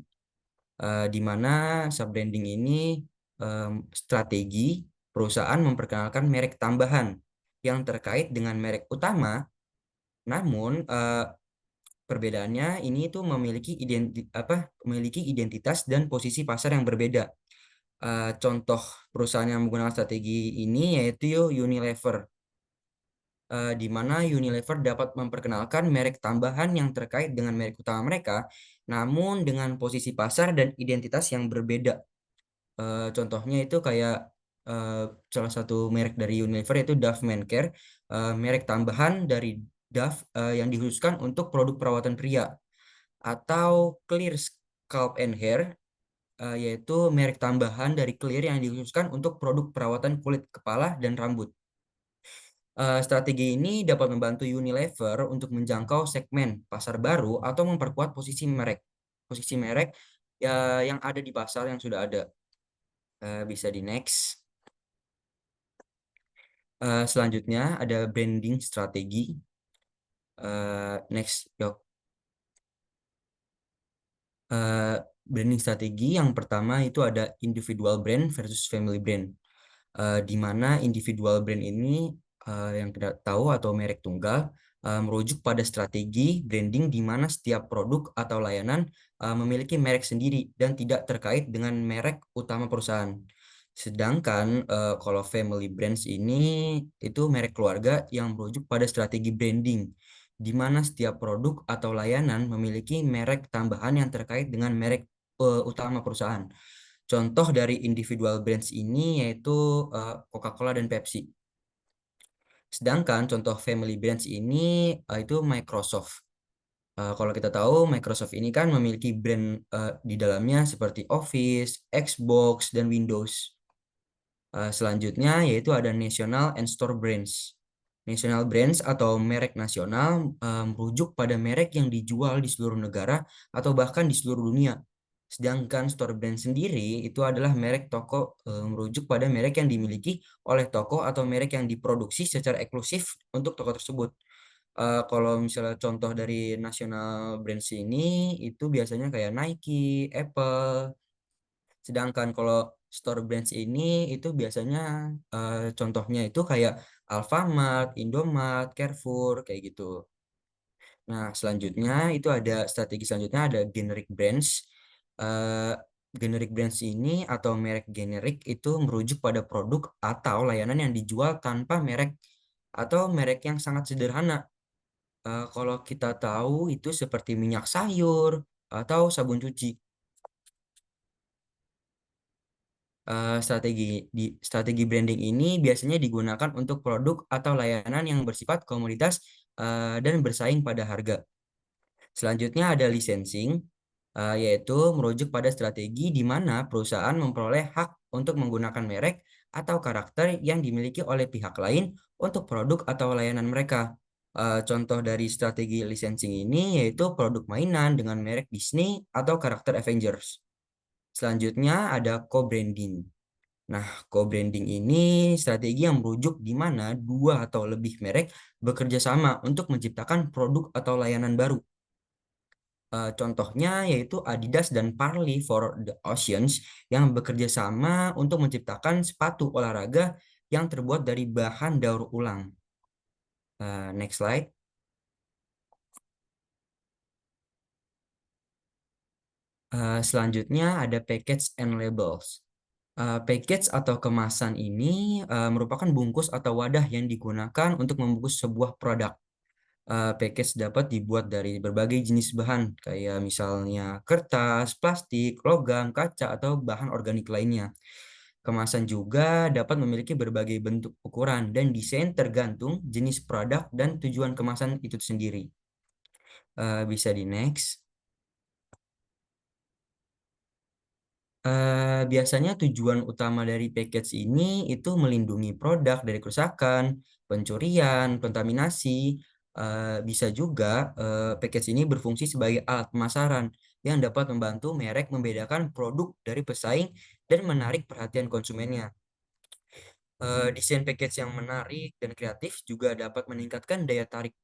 di mana sub-branding ini strategi perusahaan memperkenalkan merek tambahan yang terkait dengan merek utama, namun perbedaannya ini itu memiliki identitas dan posisi pasar yang berbeda. Contoh perusahaan yang menggunakan strategi ini yaitu Unilever, di mana Unilever dapat memperkenalkan merek tambahan yang terkait dengan merek utama mereka, namun dengan posisi pasar dan identitas yang berbeda. Contohnya itu kayak salah satu merek dari Unilever yaitu Dove Men Care, merek tambahan dari Dove yang dikhususkan untuk produk perawatan pria, atau Clear Scalp and Hair, yaitu merek tambahan dari Clear yang dikhususkan untuk produk perawatan kulit kepala dan rambut. Strategi ini dapat membantu Unilever untuk menjangkau segmen pasar baru atau memperkuat posisi merek yang ada di pasar yang sudah ada. Bisa di next. Selanjutnya ada branding strategi. Next, yuk. Branding strategi yang pertama itu ada individual brand versus family brand, di mana individual brand ini yang tidak tahu atau merek tunggal merujuk pada strategi branding di mana setiap produk atau layanan memiliki merek sendiri dan tidak terkait dengan merek utama perusahaan. Sedangkan kalau family brands ini itu merek keluarga yang merujuk pada strategi branding, di mana setiap produk atau layanan memiliki merek tambahan yang terkait dengan merek utama perusahaan. Contoh dari individual brands ini yaitu Coca-Cola dan Pepsi. Sedangkan contoh family brands ini itu Microsoft. Kalau kita tahu Microsoft ini kan memiliki brand di dalamnya seperti Office, Xbox, dan Windows. Selanjutnya yaitu ada National and Store Brands. National Brands atau merek nasional merujuk pada merek yang dijual di seluruh negara atau bahkan di seluruh dunia. Sedangkan Store Brand sendiri itu adalah merek toko merujuk pada merek yang dimiliki oleh toko atau merek yang diproduksi secara eksklusif untuk toko tersebut. Kalau misalnya contoh dari National Brands ini itu biasanya kayak Nike, Apple. Sedangkan kalau Store Brands ini itu biasanya contohnya itu kayak Alfamart, Indomart, Carrefour, kayak gitu. Nah, selanjutnya itu ada strategi selanjutnya ada generic brands. Generic brands ini atau merek generik itu merujuk pada produk atau layanan yang dijual tanpa merek atau merek yang sangat sederhana. Kalau kita tahu itu seperti minyak sayur atau sabun cuci. Strategi branding ini biasanya digunakan untuk produk atau layanan yang bersifat komoditas dan bersaing pada harga. Selanjutnya ada licensing, yaitu merujuk pada strategi di mana perusahaan memperoleh hak untuk menggunakan merek atau karakter yang dimiliki oleh pihak lain untuk produk atau layanan mereka. Contoh dari strategi licensing ini yaitu produk mainan dengan merek Disney atau karakter Avengers. Selanjutnya ada co-branding. Nah, co-branding ini strategi yang merujuk di mana dua atau lebih merek bekerja sama untuk menciptakan produk atau layanan baru. Contohnya yaitu Adidas dan Parley for the Oceans yang bekerja sama untuk menciptakan sepatu olahraga yang terbuat dari bahan daur ulang. Next slide. Selanjutnya ada package and labels. Package atau kemasan ini merupakan bungkus atau wadah yang digunakan untuk membungkus sebuah produk. Package dapat dibuat dari berbagai jenis bahan, kayak misalnya kertas, plastik, logam, kaca, atau bahan organik lainnya. Kemasan juga dapat memiliki berbagai bentuk ukuran dan desain tergantung jenis produk dan tujuan kemasan itu sendiri. Bisa di next. Biasanya tujuan utama dari package ini itu melindungi produk dari kerusakan, pencurian, kontaminasi. Bisa juga package ini berfungsi sebagai alat pemasaran yang dapat membantu merek membedakan produk dari pesaing dan menarik perhatian konsumennya. Desain package yang menarik dan kreatif juga dapat meningkatkan daya tarik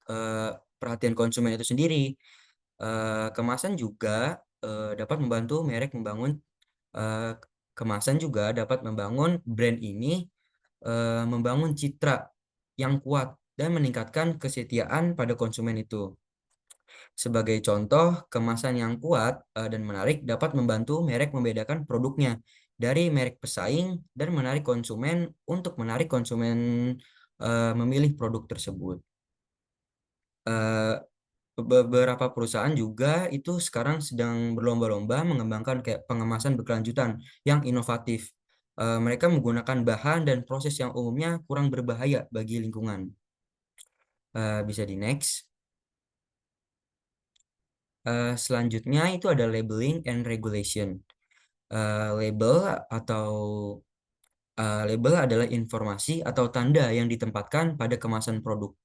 perhatian konsumen itu sendiri. Kemasan juga dapat membantu merek membangun kemasan juga dapat membangun brand ini membangun citra yang kuat dan meningkatkan kesetiaan pada konsumen itu. Sebagai contoh, kemasan yang kuat dan menarik dapat membantu merek membedakan produknya dari merek pesaing dan menarik konsumen untuk menarik konsumen memilih produk tersebut. Beberapa perusahaan juga itu sekarang sedang berlomba-lomba mengembangkan kayak pengemasan berkelanjutan yang inovatif. Mereka menggunakan bahan dan proses yang umumnya kurang berbahaya bagi lingkungan. Bisa di next. Selanjutnya itu ada labeling and regulation. Label adalah informasi atau tanda yang ditempatkan pada kemasan produk.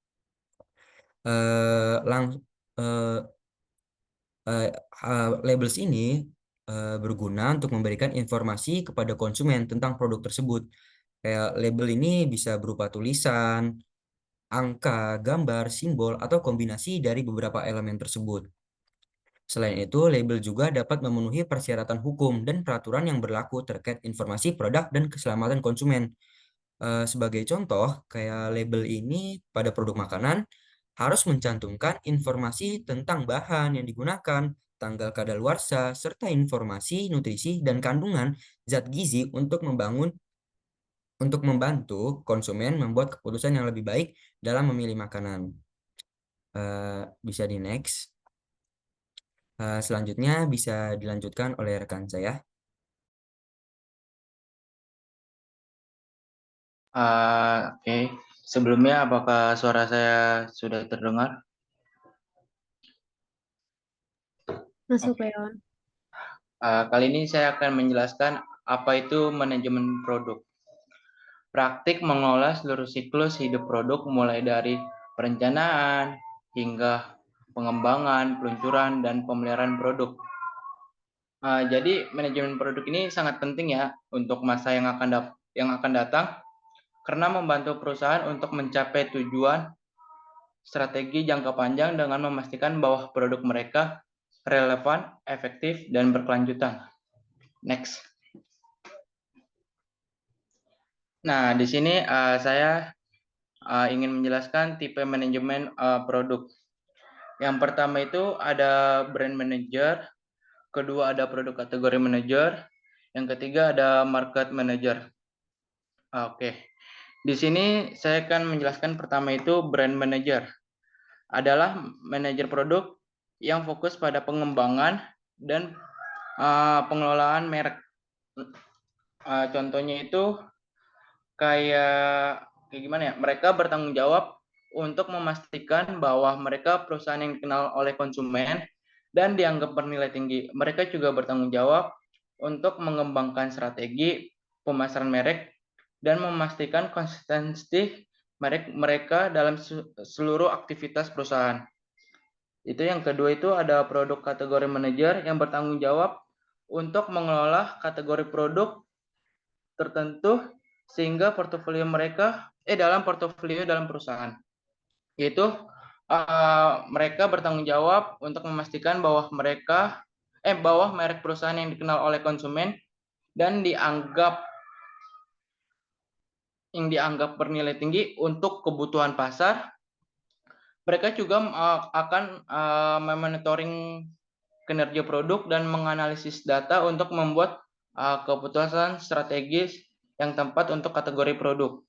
Labels ini berguna untuk memberikan informasi kepada konsumen tentang produk tersebut. Kayak label ini bisa berupa tulisan, angka, gambar, simbol, atau kombinasi dari beberapa elemen tersebut. Selain itu, label juga dapat memenuhi persyaratan hukum dan peraturan yang berlaku terkait informasi produk dan keselamatan konsumen. Sebagai contoh, kayak label ini pada produk makanan harus mencantumkan informasi tentang bahan yang digunakan, tanggal kadaluarsa, serta informasi nutrisi dan kandungan zat gizi untuk membantu konsumen membuat keputusan yang lebih baik dalam memilih makanan. Bisa di next. Selanjutnya bisa dilanjutkan oleh rekan saya. Oke. Sebelumnya, apakah suara saya sudah terdengar? Masuk, Leon. Kali ini saya akan menjelaskan apa itu manajemen produk. Praktik mengelola seluruh siklus hidup produk mulai dari perencanaan hingga pengembangan, peluncuran, dan pemeliharaan produk. Jadi manajemen produk ini sangat penting ya untuk masa yang akan datang karena membantu perusahaan untuk mencapai tujuan strategi jangka panjang dengan memastikan bahwa produk mereka relevan, efektif, dan berkelanjutan. Next. Nah, di sini saya ingin menjelaskan tipe manajemen produk. Yang pertama itu ada brand manager, kedua ada produk kategori manager, yang ketiga ada market manager. Oke. Di sini saya akan menjelaskan pertama itu brand manager. Adalah manajer produk yang fokus pada pengembangan dan pengelolaan merek. Contohnya itu kayak gimana ya? Mereka bertanggung jawab untuk memastikan bahwa mereka perusahaan yang dikenal oleh konsumen dan dianggap bernilai tinggi. Mereka juga bertanggung jawab untuk mengembangkan strategi pemasaran merek dan memastikan konsistensi merek mereka dalam seluruh aktivitas perusahaan. Itu yang kedua itu ada produk kategori manajer yang bertanggung jawab untuk mengelola kategori produk tertentu sehingga portofolio mereka dalam portofolio dalam perusahaan. Yaitu mereka bertanggung jawab untuk memastikan bahwa merek perusahaan yang dikenal oleh konsumen dan dianggap bernilai tinggi untuk kebutuhan pasar. Mereka juga akan memonitoring kinerja produk dan menganalisis data untuk membuat keputusan strategis yang tepat untuk kategori produk.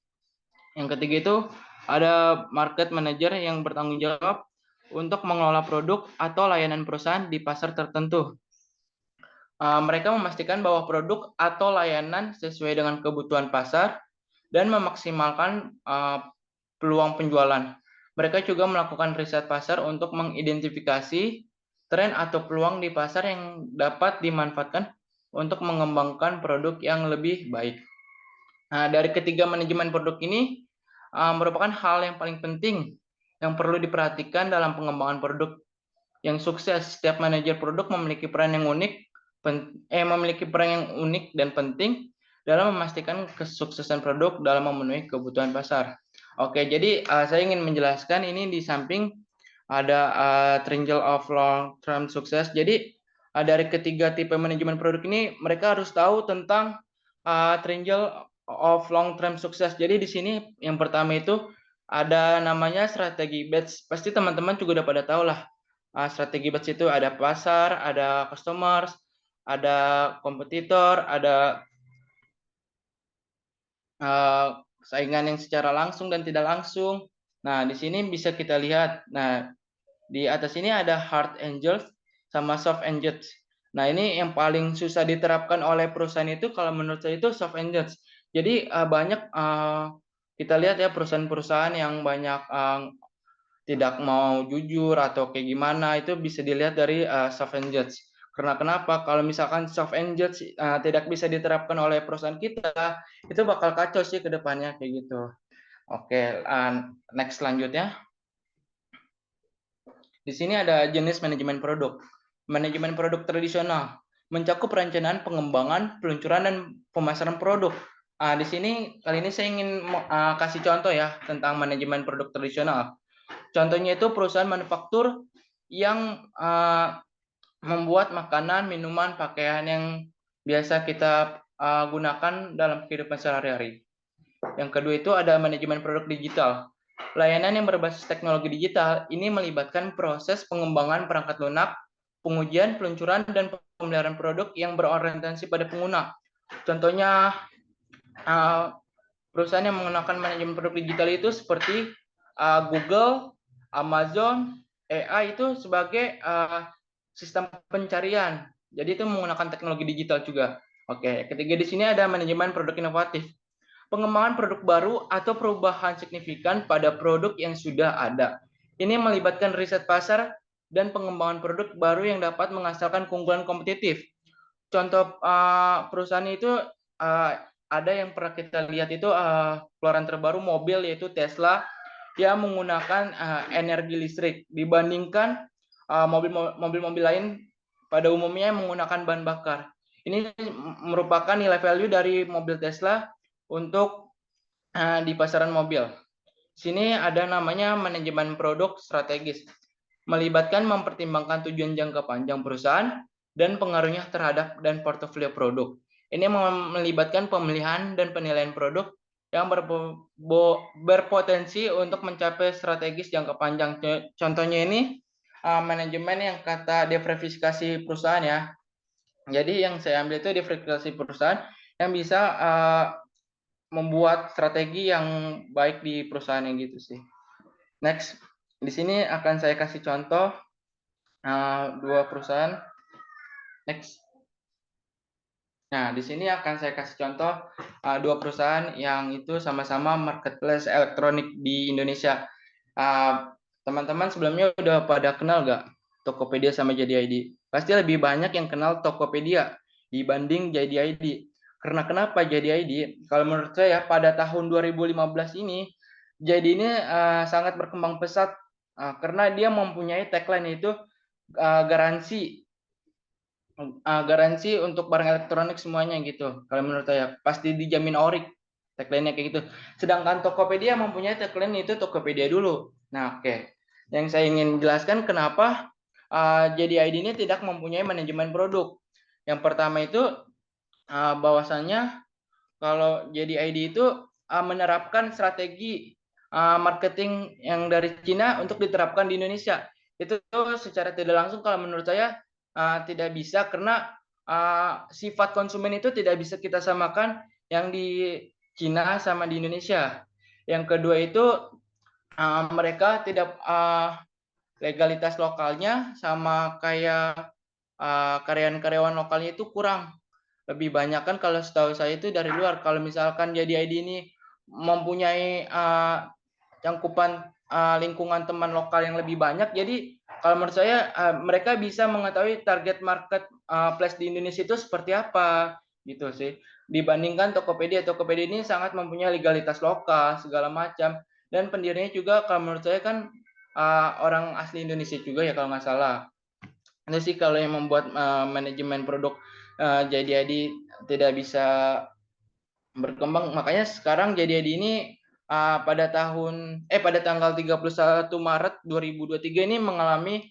Yang ketiga itu ada market manager yang bertanggung jawab untuk mengelola produk atau layanan perusahaan di pasar tertentu. Mereka memastikan bahwa produk atau layanan sesuai dengan kebutuhan pasar dan memaksimalkan peluang penjualan. Mereka juga melakukan riset pasar untuk mengidentifikasi tren atau peluang di pasar yang dapat dimanfaatkan untuk mengembangkan produk yang lebih baik. Nah, dari ketiga manajemen produk ini merupakan hal yang paling penting yang perlu diperhatikan dalam pengembangan produk yang sukses. Setiap manajer produk memiliki peran yang unik dan penting dalam memastikan kesuksesan produk dalam memenuhi kebutuhan pasar. Oke, jadi saya ingin menjelaskan ini di samping ada triangle of long term success. Jadi dari ketiga tipe manajemen produk ini mereka harus tahu tentang triangle of long term success. Jadi di sini yang pertama itu ada namanya strategi batch. Pasti teman-teman juga udah pada tahu lah. strategi BATS itu ada pasar, ada customers, ada kompetitor, ada saingan yang secara langsung dan tidak langsung. Nah, di sini bisa kita lihat. Nah, di atas ini ada hard angels sama soft angels. Nah, ini yang paling susah diterapkan oleh perusahaan itu kalau menurut saya itu soft angels. Jadi banyak kita lihat ya perusahaan-perusahaan yang banyak tidak mau jujur atau kayak gimana, itu bisa dilihat dari soft angels. Karena kenapa? Kalau misalkan soft angels tidak bisa diterapkan oleh perusahaan kita, itu bakal kacau sih ke depannya kayak gitu. Oke, next selanjutnya. Di sini ada jenis manajemen produk. Manajemen produk tradisional mencakup perencanaan, pengembangan, peluncuran, dan pemasaran produk. Di sini kali ini saya ingin kasih contoh ya tentang manajemen produk tradisional. Contohnya itu perusahaan manufaktur yang membuat makanan, minuman, pakaian yang biasa kita gunakan dalam kehidupan sehari-hari. Yang kedua itu ada manajemen produk digital. Layanan yang berbasis teknologi digital ini melibatkan proses pengembangan perangkat lunak, pengujian, peluncuran, dan pemeliharaan produk yang berorientasi pada pengguna. Contohnya perusahaan yang menggunakan manajemen produk digital itu seperti Google, Amazon, AI itu sebagai sistem pencarian. Jadi itu menggunakan teknologi digital juga. Oke, ketiga di sini ada manajemen produk inovatif. Pengembangan produk baru atau perubahan signifikan pada produk yang sudah ada. Ini melibatkan riset pasar dan pengembangan produk baru yang dapat menghasilkan keunggulan kompetitif. Contoh perusahaan itu ada yang pernah kita lihat itu keluaran terbaru mobil yaitu Tesla yang menggunakan energi listrik dibandingkan mobil-mobil lain pada umumnya menggunakan bahan bakar. Ini merupakan nilai value dari mobil Tesla untuk di pasaran mobil. Sini ada namanya manajemen produk strategis, melibatkan mempertimbangkan tujuan jangka panjang perusahaan dan pengaruhnya terhadap dan portofolio produk. Ini melibatkan pemilihan dan penilaian produk yang berpotensi untuk mencapai strategis jangka panjang. Contohnya ini manajemen yang kata diversifikasi perusahaan ya. Jadi yang saya ambil itu diversifikasi perusahaan yang bisa membuat strategi yang baik di perusahaan yang gitu sih. Next, di sini akan saya kasih contoh dua perusahaan. Next. Nah, di sini akan saya kasih contoh dua perusahaan yang itu sama-sama marketplace elektronik di Indonesia. Teman-teman sebelumnya udah pada kenal nggak Tokopedia sama JD.id? Pasti lebih banyak yang kenal Tokopedia dibanding JD.id. Karena kenapa JD.id? Kalau menurut saya pada tahun 2015 ini JD ini sangat berkembang pesat karena dia mempunyai tagline itu garansi untuk barang elektronik semuanya gitu. Kalau menurut saya pasti dijamin ori tagline-nya kayak gitu. Sedangkan Tokopedia mempunyai tagline itu Tokopedia dulu. Nah, oke. Yang saya ingin jelaskan kenapa JD.id ini tidak mempunyai manajemen produk. Yang pertama itu bahwasannya kalau JD.id itu menerapkan strategi marketing yang dari Cina untuk diterapkan di Indonesia. Itu secara tidak langsung kalau menurut saya tidak bisa karena sifat konsumen itu tidak bisa kita samakan yang di Cina sama di Indonesia. Yang kedua itu mereka tidak legalitas lokalnya sama kayak karyawan-karyawan lokalnya itu kurang. Lebih banyak kan kalau setahu saya itu dari luar. Kalau misalkan JD.id ini mempunyai cangkupan lingkungan teman lokal yang lebih banyak, jadi kalau menurut saya mereka bisa mengetahui target market place di Indonesia itu seperti apa gitu sih. Dibandingkan Tokopedia ini sangat mempunyai legalitas lokal segala macam dan pendirinya juga kalau menurut saya kan orang asli Indonesia juga ya kalau nggak salah. Itu sih kalau yang membuat manajemen produk JD.id tidak bisa berkembang. Makanya sekarang JD.id ini pada tanggal 31 Maret 2023 ini mengalami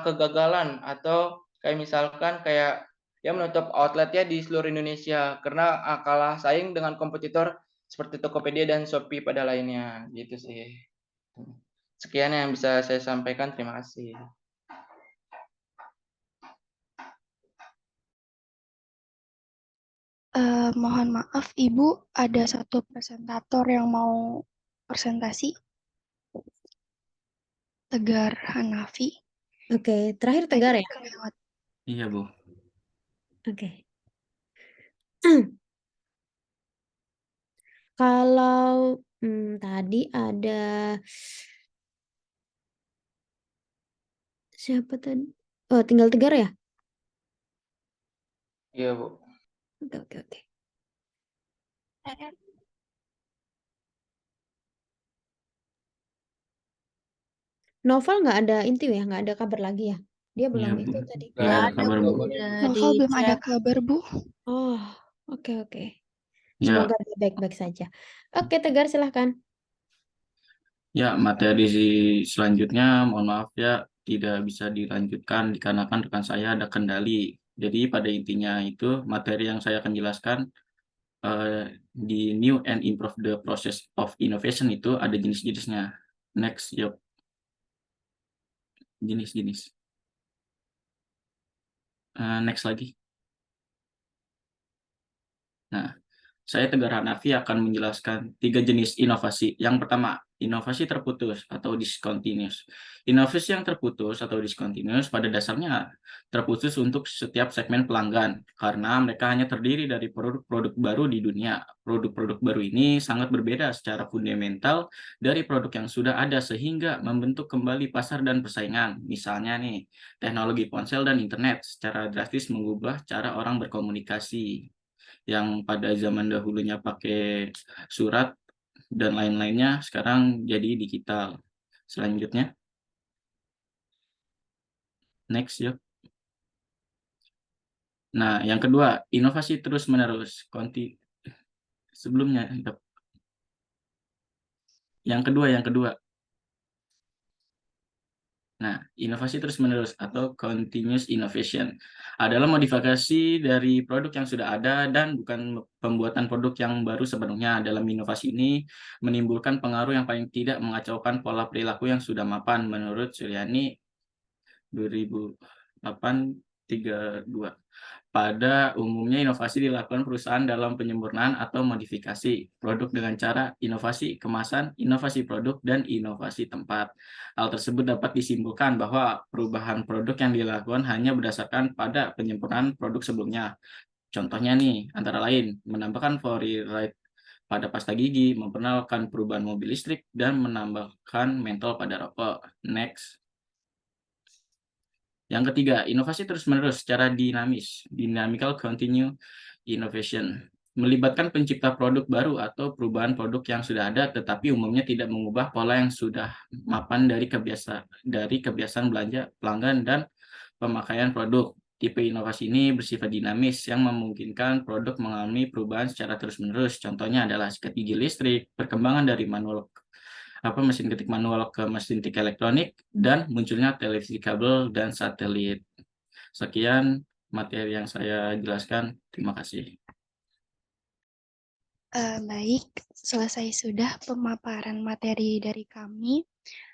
kegagalan atau kayak misalkan kayak ya menutup outletnya di seluruh Indonesia karena kalah saing dengan kompetitor seperti Tokopedia dan Shopee pada lainnya gitu sih. Sekian yang bisa saya sampaikan, terima kasih. Mohon maaf, Ibu, ada satu presentator yang mau presentasi. Tegar Hanafi. Oke, terakhir Tegar ya? Kelewat. Iya, Bu. Oke. Kalau tadi ada siapa tadi? Oh, tinggal Tegar ya? Iya, Bu. Oke. Novel nggak ada inti ya, nggak ada kabar lagi ya? Dia Iya, belum Bu. itu tadi. Nggak ada Ada, kabar, Bu, Bu. udah Novel di belum ada chat. kabar, Bu. Oh, oke. Ya, Semoga dia baik-baik saja. Oke, Tegar silahkan. ya, materi selanjutnya mohon maaf ya tidak bisa dilanjutkan dikarenakan rekan saya ada kendali. Jadi pada intinya itu materi yang saya akan jelaskan di new and improve the process of innovation itu ada jenis-jenisnya. Next, yuk. Jenis-jenis. Next lagi. Nah, saya Tegar Hanafi akan menjelaskan 3 jenis inovasi. Yang pertama, inovasi terputus atau discontinuous. Inovasi yang terputus atau discontinuous pada dasarnya terputus untuk setiap segmen pelanggan karena mereka hanya terdiri dari produk-produk baru di dunia. Produk-produk baru ini sangat berbeda secara fundamental dari produk yang sudah ada sehingga membentuk kembali pasar dan persaingan. Misalnya nih, teknologi ponsel dan internet secara drastis mengubah cara orang berkomunikasi yang pada zaman dahulunya pakai surat dan lain-lainnya sekarang jadi digital. Selanjutnya, next yuk. Nah, yang kedua, inovasi terus-menerus. Sebelumnya, yuk. Yang kedua. Nah, inovasi terus-menerus atau continuous innovation adalah modifikasi dari produk yang sudah ada dan bukan pembuatan produk yang baru sepenuhnya. Dalam inovasi ini menimbulkan pengaruh yang paling tidak mengacaukan pola perilaku yang sudah mapan menurut Suryani 2008-32. Pada umumnya inovasi dilakukan perusahaan dalam penyempurnaan atau modifikasi produk dengan cara inovasi kemasan, inovasi produk, dan inovasi tempat. Hal tersebut dapat disimpulkan bahwa perubahan produk yang dilakukan hanya berdasarkan pada penyempurnaan produk sebelumnya. Contohnya nih, antara lain, menambahkan fluoride pada pasta gigi, memperkenalkan perubahan mobil listrik, dan menambahkan mentol pada rokok. Next. Yang ketiga, inovasi terus-menerus secara dinamis, dynamical continue innovation, melibatkan pencipta produk baru atau perubahan produk yang sudah ada, tetapi umumnya tidak mengubah pola yang sudah mapan dari kebiasaan belanja pelanggan dan pemakaian produk. Tipe inovasi ini bersifat dinamis yang memungkinkan produk mengalami perubahan secara terus-menerus. Contohnya adalah sikat gigi listrik, perkembangan dari mesin ketik manual ke mesin ketik elektronik, dan munculnya televisi kabel dan satelit. Sekian materi yang saya jelaskan. Terima kasih. Baik, selesai sudah pemaparan materi dari kami.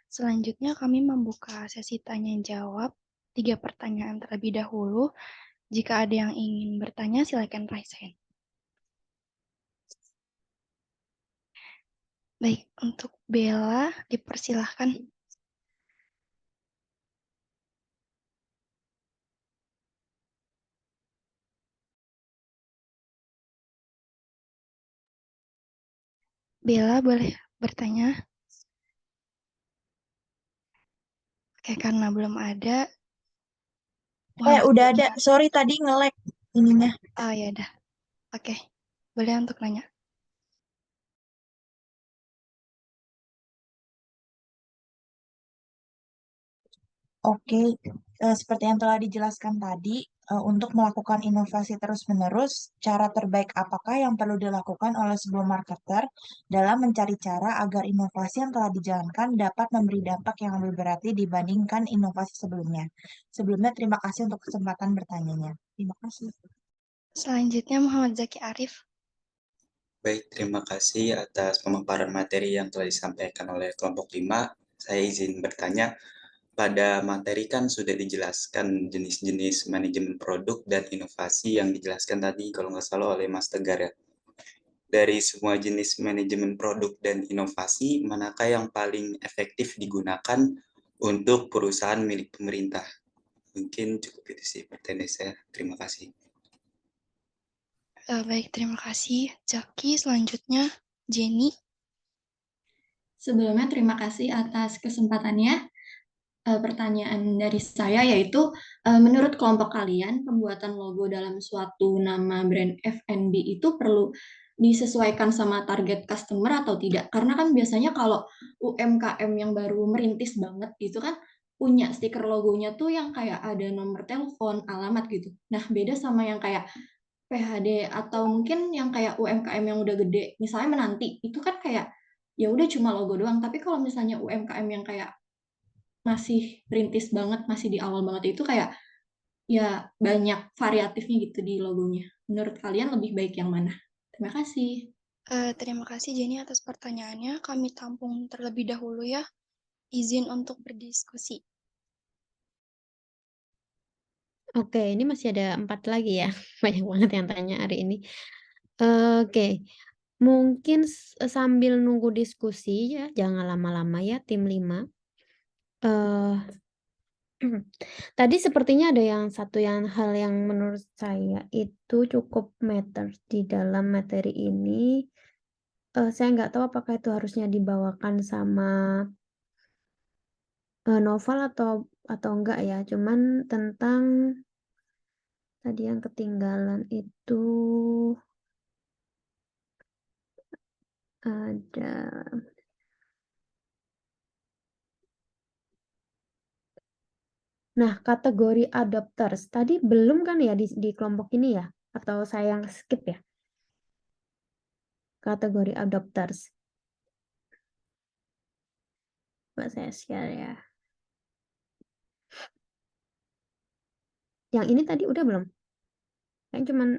Selanjutnya kami membuka sesi tanya jawab. 3 pertanyaan terlebih dahulu. Jika ada yang ingin bertanya, silakan raise hand. Baik, untuk Bella, dipersilahkan. Bella, boleh bertanya? Oke, karena belum ada. Udah ada. Sorry tadi nge-lag ininya. Oh, ya udah. Oke, boleh untuk nanya. Oke, seperti yang telah dijelaskan tadi, untuk melakukan inovasi terus-menerus, cara terbaik apakah yang perlu dilakukan oleh sebuah marketer dalam mencari cara agar inovasi yang telah dijalankan dapat memberi dampak yang lebih berarti dibandingkan inovasi sebelumnya. Sebelumnya, terima kasih untuk kesempatan bertanyanya. Terima kasih. Selanjutnya Muhammad Zaki Arif. Baik, terima kasih atas pemaparan materi yang telah disampaikan oleh kelompok 5. Saya izin bertanya, pada materi kan sudah dijelaskan jenis-jenis manajemen produk dan inovasi yang dijelaskan tadi kalau nggak salah oleh Mas Tegar ya. Dari semua jenis manajemen produk dan inovasi, manakah yang paling efektif digunakan untuk perusahaan milik pemerintah? Mungkin cukup itu sih pertanyaan saya. Terima kasih. Baik, terima kasih. Zaki, selanjutnya Jenny. Sebelumnya terima kasih atas kesempatannya. Pertanyaan dari saya yaitu, menurut kelompok kalian, pembuatan logo dalam suatu nama brand F&B itu perlu disesuaikan sama target customer atau tidak? Karena kan biasanya kalau UMKM yang baru merintis banget gitu kan, punya stiker logonya tuh yang kayak ada nomor telepon, alamat gitu. Nah, beda sama yang kayak PHD atau mungkin yang kayak UMKM yang udah gede, misalnya Menanti, itu kan kayak ya udah cuma logo doang. Tapi kalau misalnya UMKM yang kayak masih perintis banget, masih di awal banget itu kayak ya banyak variatifnya gitu di logonya. Menurut kalian lebih baik yang mana? Terima kasih. Terima kasih Jenny atas pertanyaannya. Kami tampung terlebih dahulu ya. Izin untuk berdiskusi. Oke, ini masih ada 4 lagi ya. Banyak banget yang tanya hari ini. Oke, mungkin sambil nunggu diskusi ya, jangan lama-lama ya tim 5. Tadi sepertinya ada satu hal yang menurut saya itu cukup matter di dalam materi ini. Saya nggak tahu apakah itu harusnya dibawakan sama novel atau enggak ya. Cuman tentang tadi yang ketinggalan itu ada. Nah, kategori adopters tadi belum kan ya di kelompok ini ya? Atau saya yang skip ya? Kategori adopters. Coba saya share ya. Yang ini tadi udah belum? Kan cuman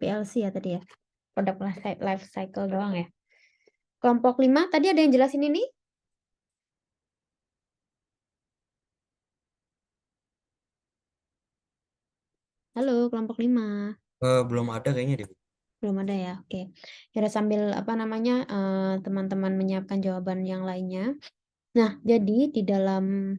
PLC ya tadi ya. Product life cycle doang ya. Kelompok 5 tadi ada yang jelasin ini? Halo, kelompok 5. Belum ada kayaknya deh. Belum ada ya. Oke. Ya sambil teman-teman menyiapkan jawaban yang lainnya. Nah, jadi di dalam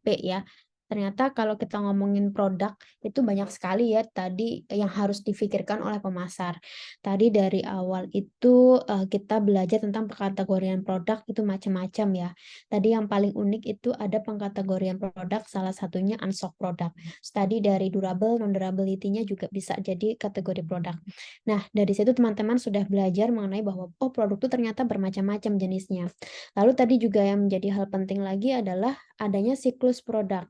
P ya. Ternyata kalau kita ngomongin produk itu banyak sekali ya tadi yang harus difikirkan oleh pemasar. Tadi dari awal itu kita belajar tentang pengkategorian produk itu macam-macam ya. Tadi yang paling unik itu ada pengkategorian produk, salah satunya unstock produk. Tadi dari durable, non-durability-nya juga bisa jadi kategori produk. Nah, dari situ teman-teman sudah belajar mengenai bahwa produk itu ternyata bermacam-macam jenisnya. Lalu tadi juga yang menjadi hal penting lagi adalah adanya siklus produk.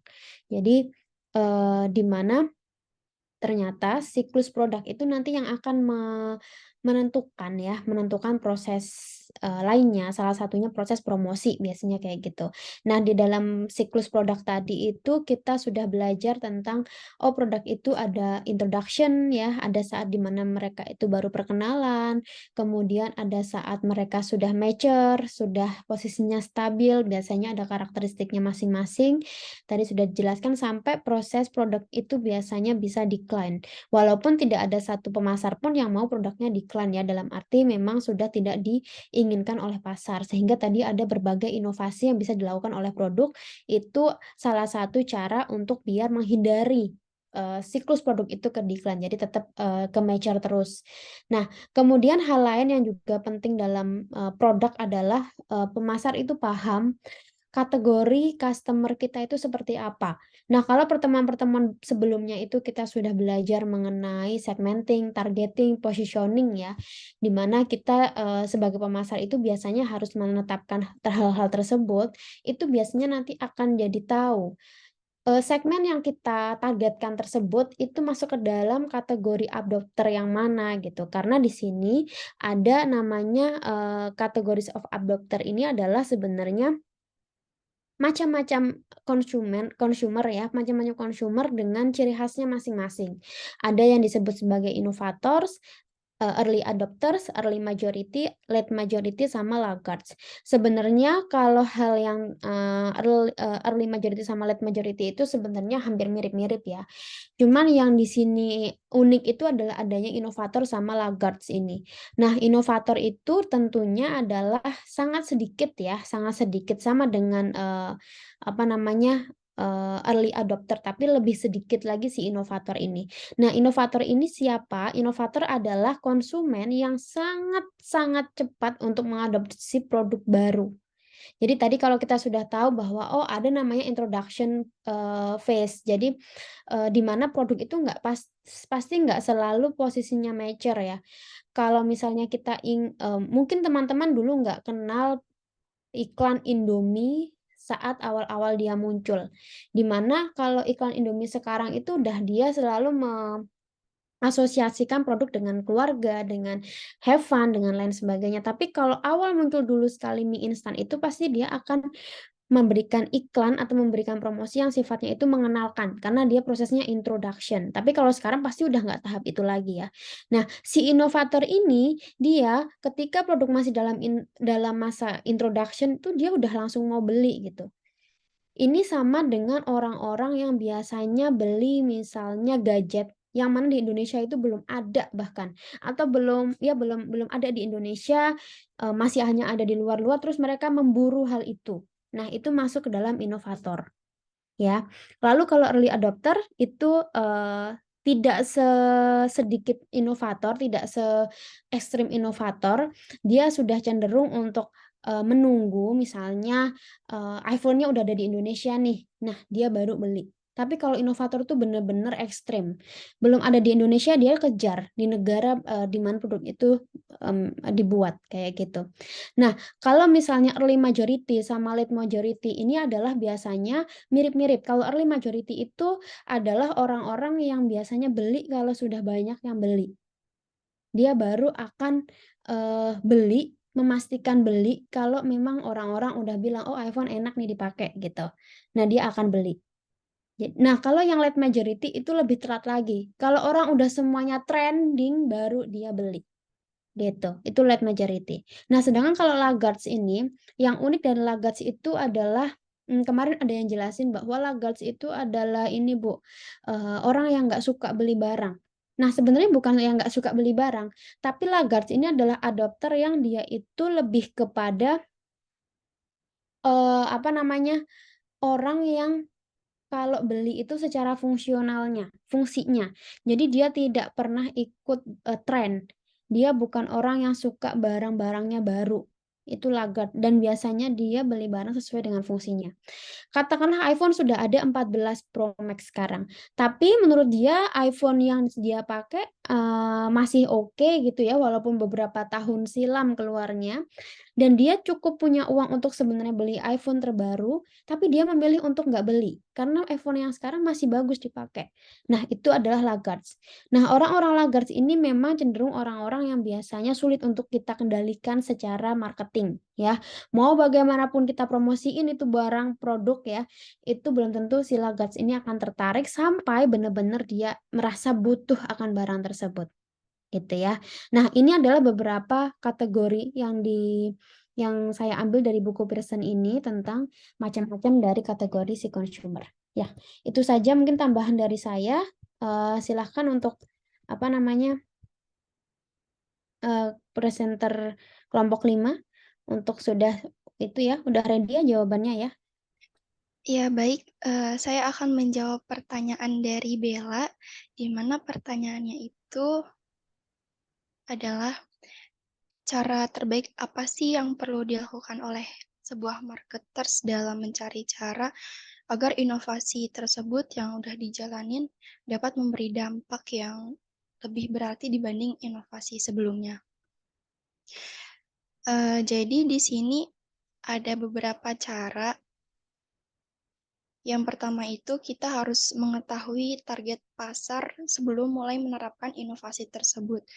Jadi di mana ternyata siklus produk itu nanti yang akan menentukan proses lainnya, salah satunya proses promosi biasanya kayak gitu. Nah, di dalam siklus produk tadi itu kita sudah belajar tentang produk itu ada introduction ya, ada saat di mana mereka itu baru perkenalan, kemudian ada saat mereka sudah mature, sudah posisinya stabil, biasanya ada karakteristiknya masing-masing. Tadi sudah dijelaskan sampai proses produk itu biasanya bisa decline. Walaupun tidak ada satu pemasar pun yang mau produknya decline ya, dalam arti memang sudah tidak diinginkan oleh pasar. Sehingga tadi ada berbagai inovasi yang bisa dilakukan oleh produk, itu salah satu cara untuk biar menghindari siklus produk itu ke decline, jadi tetap ke mature terus. Nah, kemudian hal lain yang juga penting dalam produk adalah pemasar itu paham kategori customer kita itu seperti apa. Nah, kalau pertemuan-pertemuan sebelumnya itu kita sudah belajar mengenai segmenting, targeting, positioning ya, di mana kita sebagai pemasar itu biasanya harus menetapkan hal-hal tersebut, itu biasanya nanti akan jadi tahu segmen yang kita targetkan tersebut itu masuk ke dalam kategori adopter yang mana gitu. Karena di sini ada namanya categories of adopter ini adalah sebenarnya macam-macam consumer ya, macam-macam consumer dengan ciri khasnya masing-masing. Ada yang disebut sebagai innovators, early adopters, early majority, late majority, sama laggards. Sebenarnya kalau hal yang early majority sama late majority itu sebenarnya hampir mirip-mirip ya. Cuman yang di sini unik itu adalah adanya inovator sama laggards ini. Nah, inovator itu tentunya adalah sangat sedikit ya, sangat sedikit sama dengan early adopter, tapi lebih sedikit lagi si inovator ini. Nah, inovator ini siapa? Inovator adalah konsumen yang sangat-sangat cepat untuk mengadopsi produk baru. Jadi tadi kalau kita sudah tahu bahwa ada namanya introduction phase. Jadi di mana produk itu pasti nggak selalu posisinya mature ya. Kalau misalnya kita mungkin teman-teman dulu nggak kenal iklan Indomie saat awal-awal dia muncul. Dimana kalau iklan Indomie sekarang itu udah dia selalu asosiasikan produk dengan keluarga, dengan have fun, dengan lain sebagainya. Tapi kalau awal muncul dulu sekali mie instan itu pasti dia akan memberikan iklan atau memberikan promosi yang sifatnya itu mengenalkan karena dia prosesnya introduction. Tapi kalau sekarang pasti udah nggak tahap itu lagi ya. Nah, si inovator ini dia ketika produk masih dalam masa introduction itu dia udah langsung mau beli gitu. Ini sama dengan orang-orang yang biasanya beli misalnya gadget yang mana di Indonesia itu belum ada bahkan atau belum ada di Indonesia, masih hanya ada di luar-luar terus mereka memburu hal itu. Nah, itu masuk ke dalam inovator ya. Lalu kalau early adopter itu tidak sedikit inovator, tidak se-ekstrim inovator, dia sudah cenderung untuk menunggu misalnya iPhone-nya udah ada di Indonesia nih. Nah, dia baru beli. Tapi kalau inovator itu benar-benar ekstrim. Belum ada di Indonesia, dia kejar di negara di mana produk itu dibuat kayak gitu. Nah, kalau misalnya early majority sama late majority ini adalah biasanya mirip-mirip. Kalau early majority itu adalah orang-orang yang biasanya beli kalau sudah banyak yang beli. Dia baru akan beli, memastikan beli kalau memang orang-orang udah bilang, oh iPhone enak nih dipakai gitu. Nah, dia akan beli. Nah, kalau yang late majority itu lebih telat lagi. Kalau orang udah semuanya trending, baru dia beli. Gitu, itu late majority. Nah, sedangkan kalau laggards ini, yang unik dari laggards itu adalah, kemarin ada yang jelasin bahwa laggards itu adalah ini Bu, orang yang nggak suka beli barang. Nah, sebenarnya bukan yang nggak suka beli barang, tapi laggards ini adalah adopter yang dia itu lebih kepada, orang yang kalau beli itu secara fungsinya. Jadi dia tidak pernah ikut tren. Dia bukan orang yang suka barang-barangnya baru. Itu laggard dan biasanya dia beli barang sesuai dengan fungsinya. Katakanlah iPhone sudah ada 14 Pro Max sekarang. Tapi menurut dia iPhone yang dia pakai masih oke gitu ya walaupun beberapa tahun silam keluarnya. Dan dia cukup punya uang untuk sebenarnya beli iPhone terbaru, tapi dia memilih untuk nggak beli, karena iPhone yang sekarang masih bagus dipakai. Nah, itu adalah laggards. Nah, orang-orang laggards ini memang cenderung orang-orang yang biasanya sulit untuk kita kendalikan secara marketing, ya. Mau bagaimanapun kita promosiin itu barang produk ya, itu belum tentu si laggards ini akan tertarik sampai benar-benar dia merasa butuh akan barang tersebut. Gitu ya. Nah, ini adalah beberapa kategori yang saya ambil dari buku Pearson ini tentang macam-macam dari kategori si consumer. Ya, itu saja mungkin tambahan dari saya. Silahkan untuk presenter kelompok 5 untuk sudah itu ya, udah ready ya jawabannya ya. Ya, baik. Saya akan menjawab pertanyaan dari Bella, di mana pertanyaannya itu adalah cara terbaik apa sih yang perlu dilakukan oleh sebuah marketers dalam mencari cara agar inovasi tersebut yang udah dijalanin dapat memberi dampak yang lebih berarti dibanding inovasi sebelumnya. Jadi di sini ada beberapa cara. Yang pertama itu kita harus mengetahui target pasar sebelum mulai menerapkan inovasi tersebut.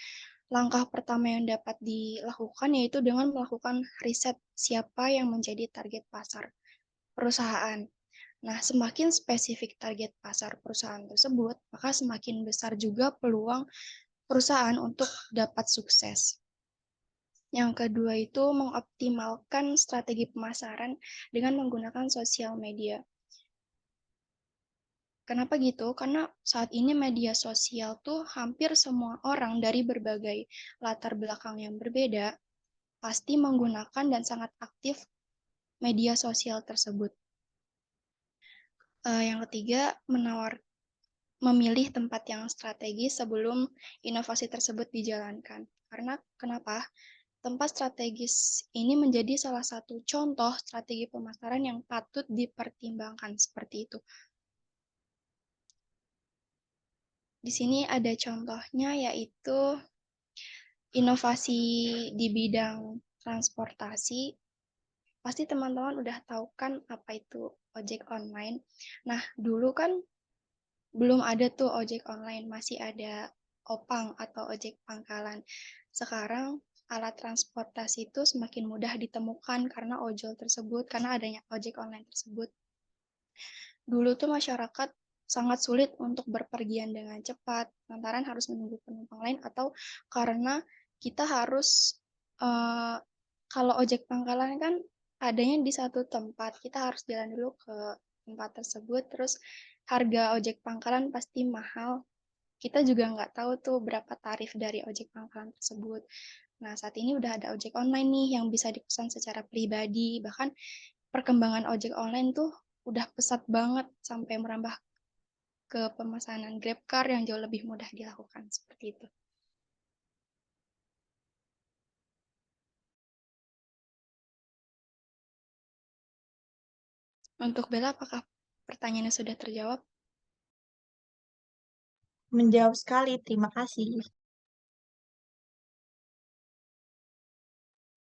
Langkah pertama yang dapat dilakukan yaitu dengan melakukan riset siapa yang menjadi target pasar perusahaan. Nah, semakin spesifik target pasar perusahaan tersebut, maka semakin besar juga peluang perusahaan untuk dapat sukses. Yang kedua itu mengoptimalkan strategi pemasaran dengan menggunakan sosial media. Kenapa gitu? Karena saat ini media sosial tuh hampir semua orang dari berbagai latar belakang yang berbeda pasti menggunakan dan sangat aktif media sosial tersebut. Yang ketiga, memilih tempat yang strategis sebelum inovasi tersebut dijalankan. Karena kenapa? Tempat strategis ini menjadi salah satu contoh strategi pemasaran yang patut dipertimbangkan seperti itu. Di sini ada contohnya yaitu inovasi di bidang transportasi. Pasti teman-teman udah tahu kan apa itu ojek online. Nah, dulu kan belum ada tuh ojek online, masih ada opang atau ojek pangkalan. Sekarang alat transportasi itu semakin mudah ditemukan karena ojol tersebut, karena adanya ojek online tersebut. Dulu tuh masyarakat sangat sulit untuk berpergian dengan cepat, lantaran harus menunggu penumpang lain atau karena kita harus kalau ojek pangkalan kan adanya di satu tempat, kita harus jalan dulu ke tempat tersebut, terus harga ojek pangkalan pasti mahal. Kita juga nggak tahu tuh berapa tarif dari ojek pangkalan tersebut. Nah, saat ini udah ada ojek online nih yang bisa dipesan secara pribadi. Bahkan perkembangan ojek online tuh udah pesat banget sampai merambah ke pemesanan GrabCar yang jauh lebih mudah dilakukan seperti itu. Untuk Bella, apakah pertanyaannya sudah terjawab? Menjawab sekali, terima kasih.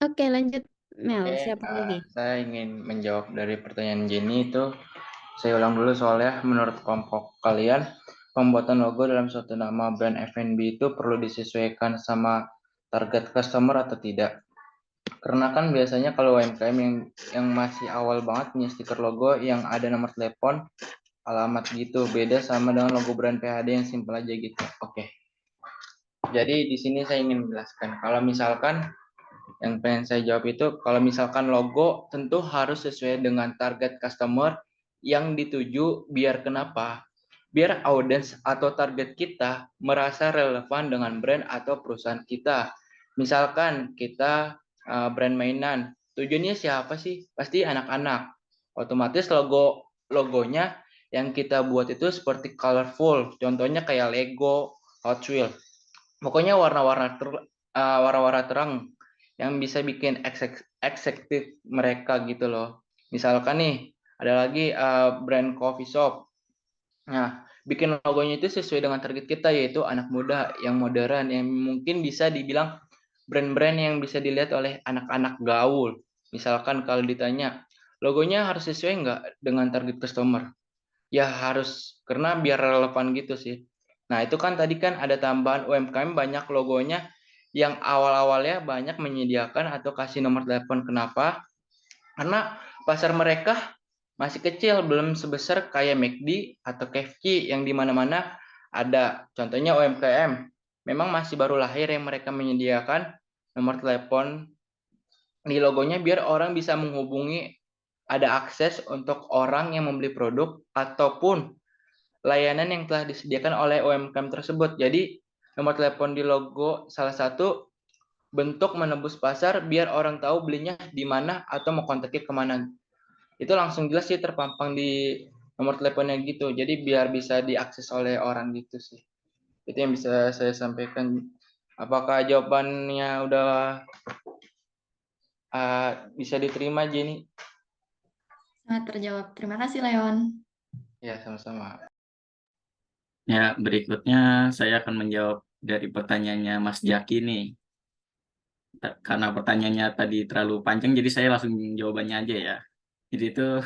Oke, lanjut Mel. Oke, Siapa lagi? saya ingin menjawab dari pertanyaan Jenny itu. Saya ulang dulu soalnya, menurut kelompok kalian, pembuatan logo dalam suatu nama brand F&B itu perlu disesuaikan sama target customer atau tidak? Karena kan biasanya kalau UMKM yang masih awal banget punya stiker logo yang ada nomor telepon, alamat gitu, beda sama dengan logo brand PHD yang simpel aja gitu. Oke. Jadi di sini saya ingin menjelaskan, kalau misalkan yang pengen saya jawab itu, kalau misalkan logo tentu harus sesuai dengan target customer yang dituju, biar kenapa? Biar audiens atau target kita merasa relevan dengan brand atau perusahaan kita. Misalkan kita brand mainan, tujuannya siapa sih? Pasti anak-anak. Otomatis logonya yang kita buat itu seperti colorful, contohnya kayak Lego, Hot Wheels. Pokoknya warna-warna terang yang bisa bikin eksekutif mereka gitu loh. Misalkan nih, ada lagi brand coffee shop. Nah, bikin logonya itu sesuai dengan target kita, yaitu anak muda yang modern, yang mungkin bisa dibilang brand-brand yang bisa dilihat oleh anak-anak gaul. Misalkan kalau ditanya, logonya harus sesuai nggak dengan target customer? Ya harus, karena biar relevan gitu sih. Nah, itu kan tadi kan ada tambahan UMKM banyak logonya yang awal-awalnya banyak menyediakan atau kasih nomor telepon. Kenapa? Karena pasar mereka masih kecil, belum sebesar kayak McD atau KFC yang di mana-mana ada. Contohnya UMKM, memang masih baru lahir yang mereka menyediakan nomor telepon di logonya biar orang bisa menghubungi, ada akses untuk orang yang membeli produk ataupun layanan yang telah disediakan oleh UMKM tersebut. Jadi nomor telepon di logo salah satu bentuk menembus pasar biar orang tahu belinya di mana atau mau kontaknya kemana. Itu langsung jelas sih terpampang di nomor teleponnya gitu. Jadi biar bisa diakses oleh orang gitu sih. Itu yang bisa saya sampaikan. Apakah jawabannya udah bisa diterima, Jenny? Sangat terjawab. Terima kasih, Leon. Ya, sama-sama. Ya, berikutnya saya akan menjawab dari pertanyaannya Mas Jaki nih. Karena pertanyaannya tadi terlalu panjang, jadi saya langsung jawabannya aja ya. Jadi itu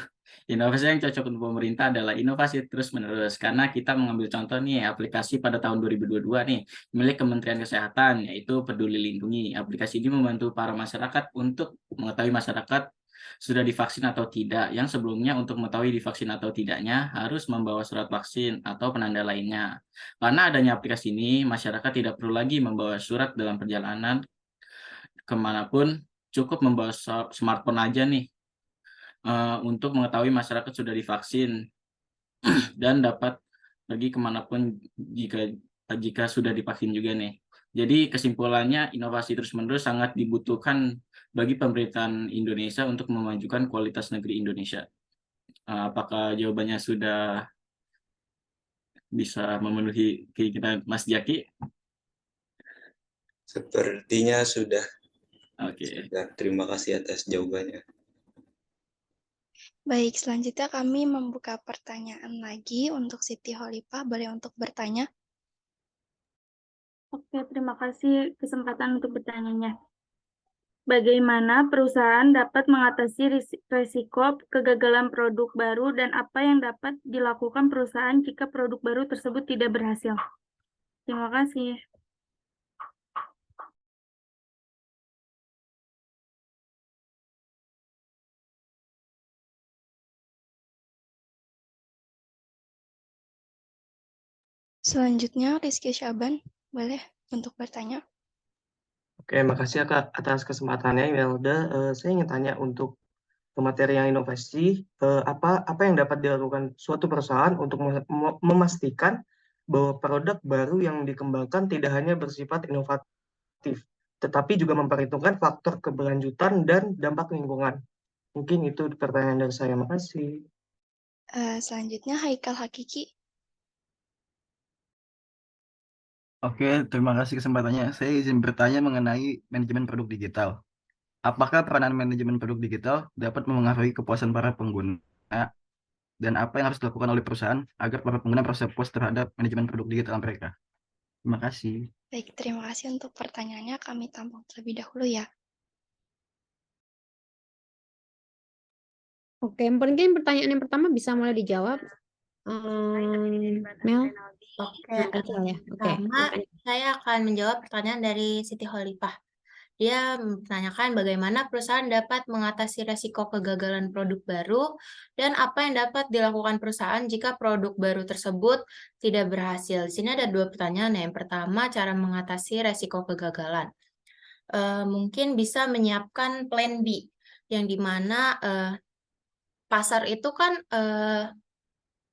inovasi yang cocok untuk pemerintah adalah inovasi terus-menerus. Karena kita mengambil contoh nih aplikasi pada tahun 2022 nih milik Kementerian Kesehatan, yaitu Peduli Lindungi. Aplikasi ini membantu para masyarakat untuk mengetahui masyarakat sudah divaksin atau tidak, yang sebelumnya untuk mengetahui divaksin atau tidaknya harus membawa surat vaksin atau penanda lainnya. Karena adanya aplikasi ini, masyarakat tidak perlu lagi membawa surat dalam perjalanan kemanapun, cukup membawa smartphone aja nih untuk mengetahui masyarakat sudah divaksin dan dapat pergi kemanapun jika sudah divaksin juga nih. Jadi kesimpulannya, inovasi terus-menerus sangat dibutuhkan bagi pemerintahan Indonesia untuk memajukan kualitas negeri Indonesia. Apakah jawabannya sudah bisa memenuhi keinginan Mas Jaki? Sepertinya sudah. Oke. Terima kasih atas jawabannya. Baik, selanjutnya kami membuka pertanyaan lagi untuk Siti Khalifah. Boleh untuk bertanya? Oke, terima kasih kesempatan untuk bertanya. Bagaimana perusahaan dapat mengatasi risiko kegagalan produk baru dan apa yang dapat dilakukan perusahaan jika produk baru tersebut tidak berhasil? Terima kasih. Selanjutnya Rizky Syaban, boleh untuk bertanya? Oke, makasih ya Kak atas kesempatannya Imelda. Saya ingin tanya untuk materi yang inovasi, apa yang dapat dilakukan suatu perusahaan untuk memastikan bahwa produk baru yang dikembangkan tidak hanya bersifat inovatif, tetapi juga memperhitungkan faktor keberlanjutan dan dampak lingkungan. Mungkin itu pertanyaan dari saya. Makasih. Selanjutnya Haikal Hakiki. Oke, terima kasih kesempatannya. Saya izin bertanya mengenai manajemen produk digital. Apakah peranan manajemen produk digital dapat mempengaruhi kepuasan para pengguna dan apa yang harus dilakukan oleh perusahaan agar para pengguna merasa puas terhadap manajemen produk digital mereka? Terima kasih. Baik, terima kasih untuk pertanyaannya. Kami tampung terlebih dahulu ya. Oke, mungkin pertanyaan yang pertama bisa mulai dijawab. Mel? Oke, Pertama, saya akan menjawab pertanyaan dari Siti Khalifah. Dia menanyakan bagaimana perusahaan dapat mengatasi resiko kegagalan produk baru dan apa yang dapat dilakukan perusahaan jika produk baru tersebut tidak berhasil. Di sini ada dua pertanyaan. Yang pertama, cara mengatasi resiko kegagalan. Mungkin bisa menyiapkan plan B, yang dimana pasar itu kan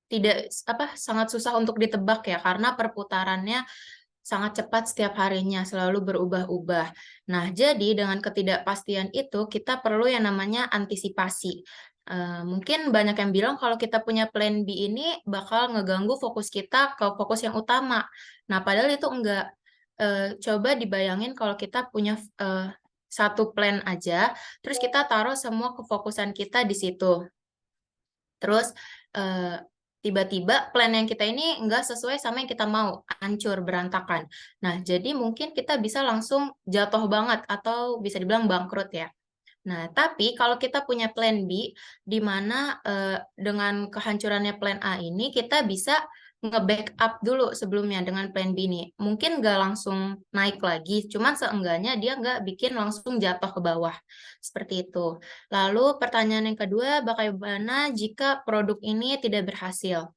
tidak sangat susah untuk ditebak ya, karena perputarannya sangat cepat setiap harinya, selalu berubah-ubah. Nah, jadi dengan ketidakpastian itu, kita perlu yang namanya antisipasi. Mungkin banyak yang bilang kalau kita punya plan B ini bakal ngeganggu fokus kita ke fokus yang utama. Nah, padahal itu enggak. Coba dibayangin kalau kita punya satu plan aja, terus kita taruh semua kefokusan kita di situ. Terus tiba-tiba plan yang kita ini nggak sesuai sama yang kita mau, hancur, berantakan. Nah, jadi mungkin kita bisa langsung jatuh banget atau bisa dibilang bangkrut ya. Nah, tapi kalau kita punya plan B, di mana dengan kehancurannya plan A ini, kita bisa nge-backup dulu sebelumnya dengan plan B ini. Mungkin nggak langsung naik lagi, cuman seenggaknya dia nggak bikin langsung jatuh ke bawah. Seperti itu. Lalu pertanyaan yang kedua, bagaimana jika produk ini tidak berhasil?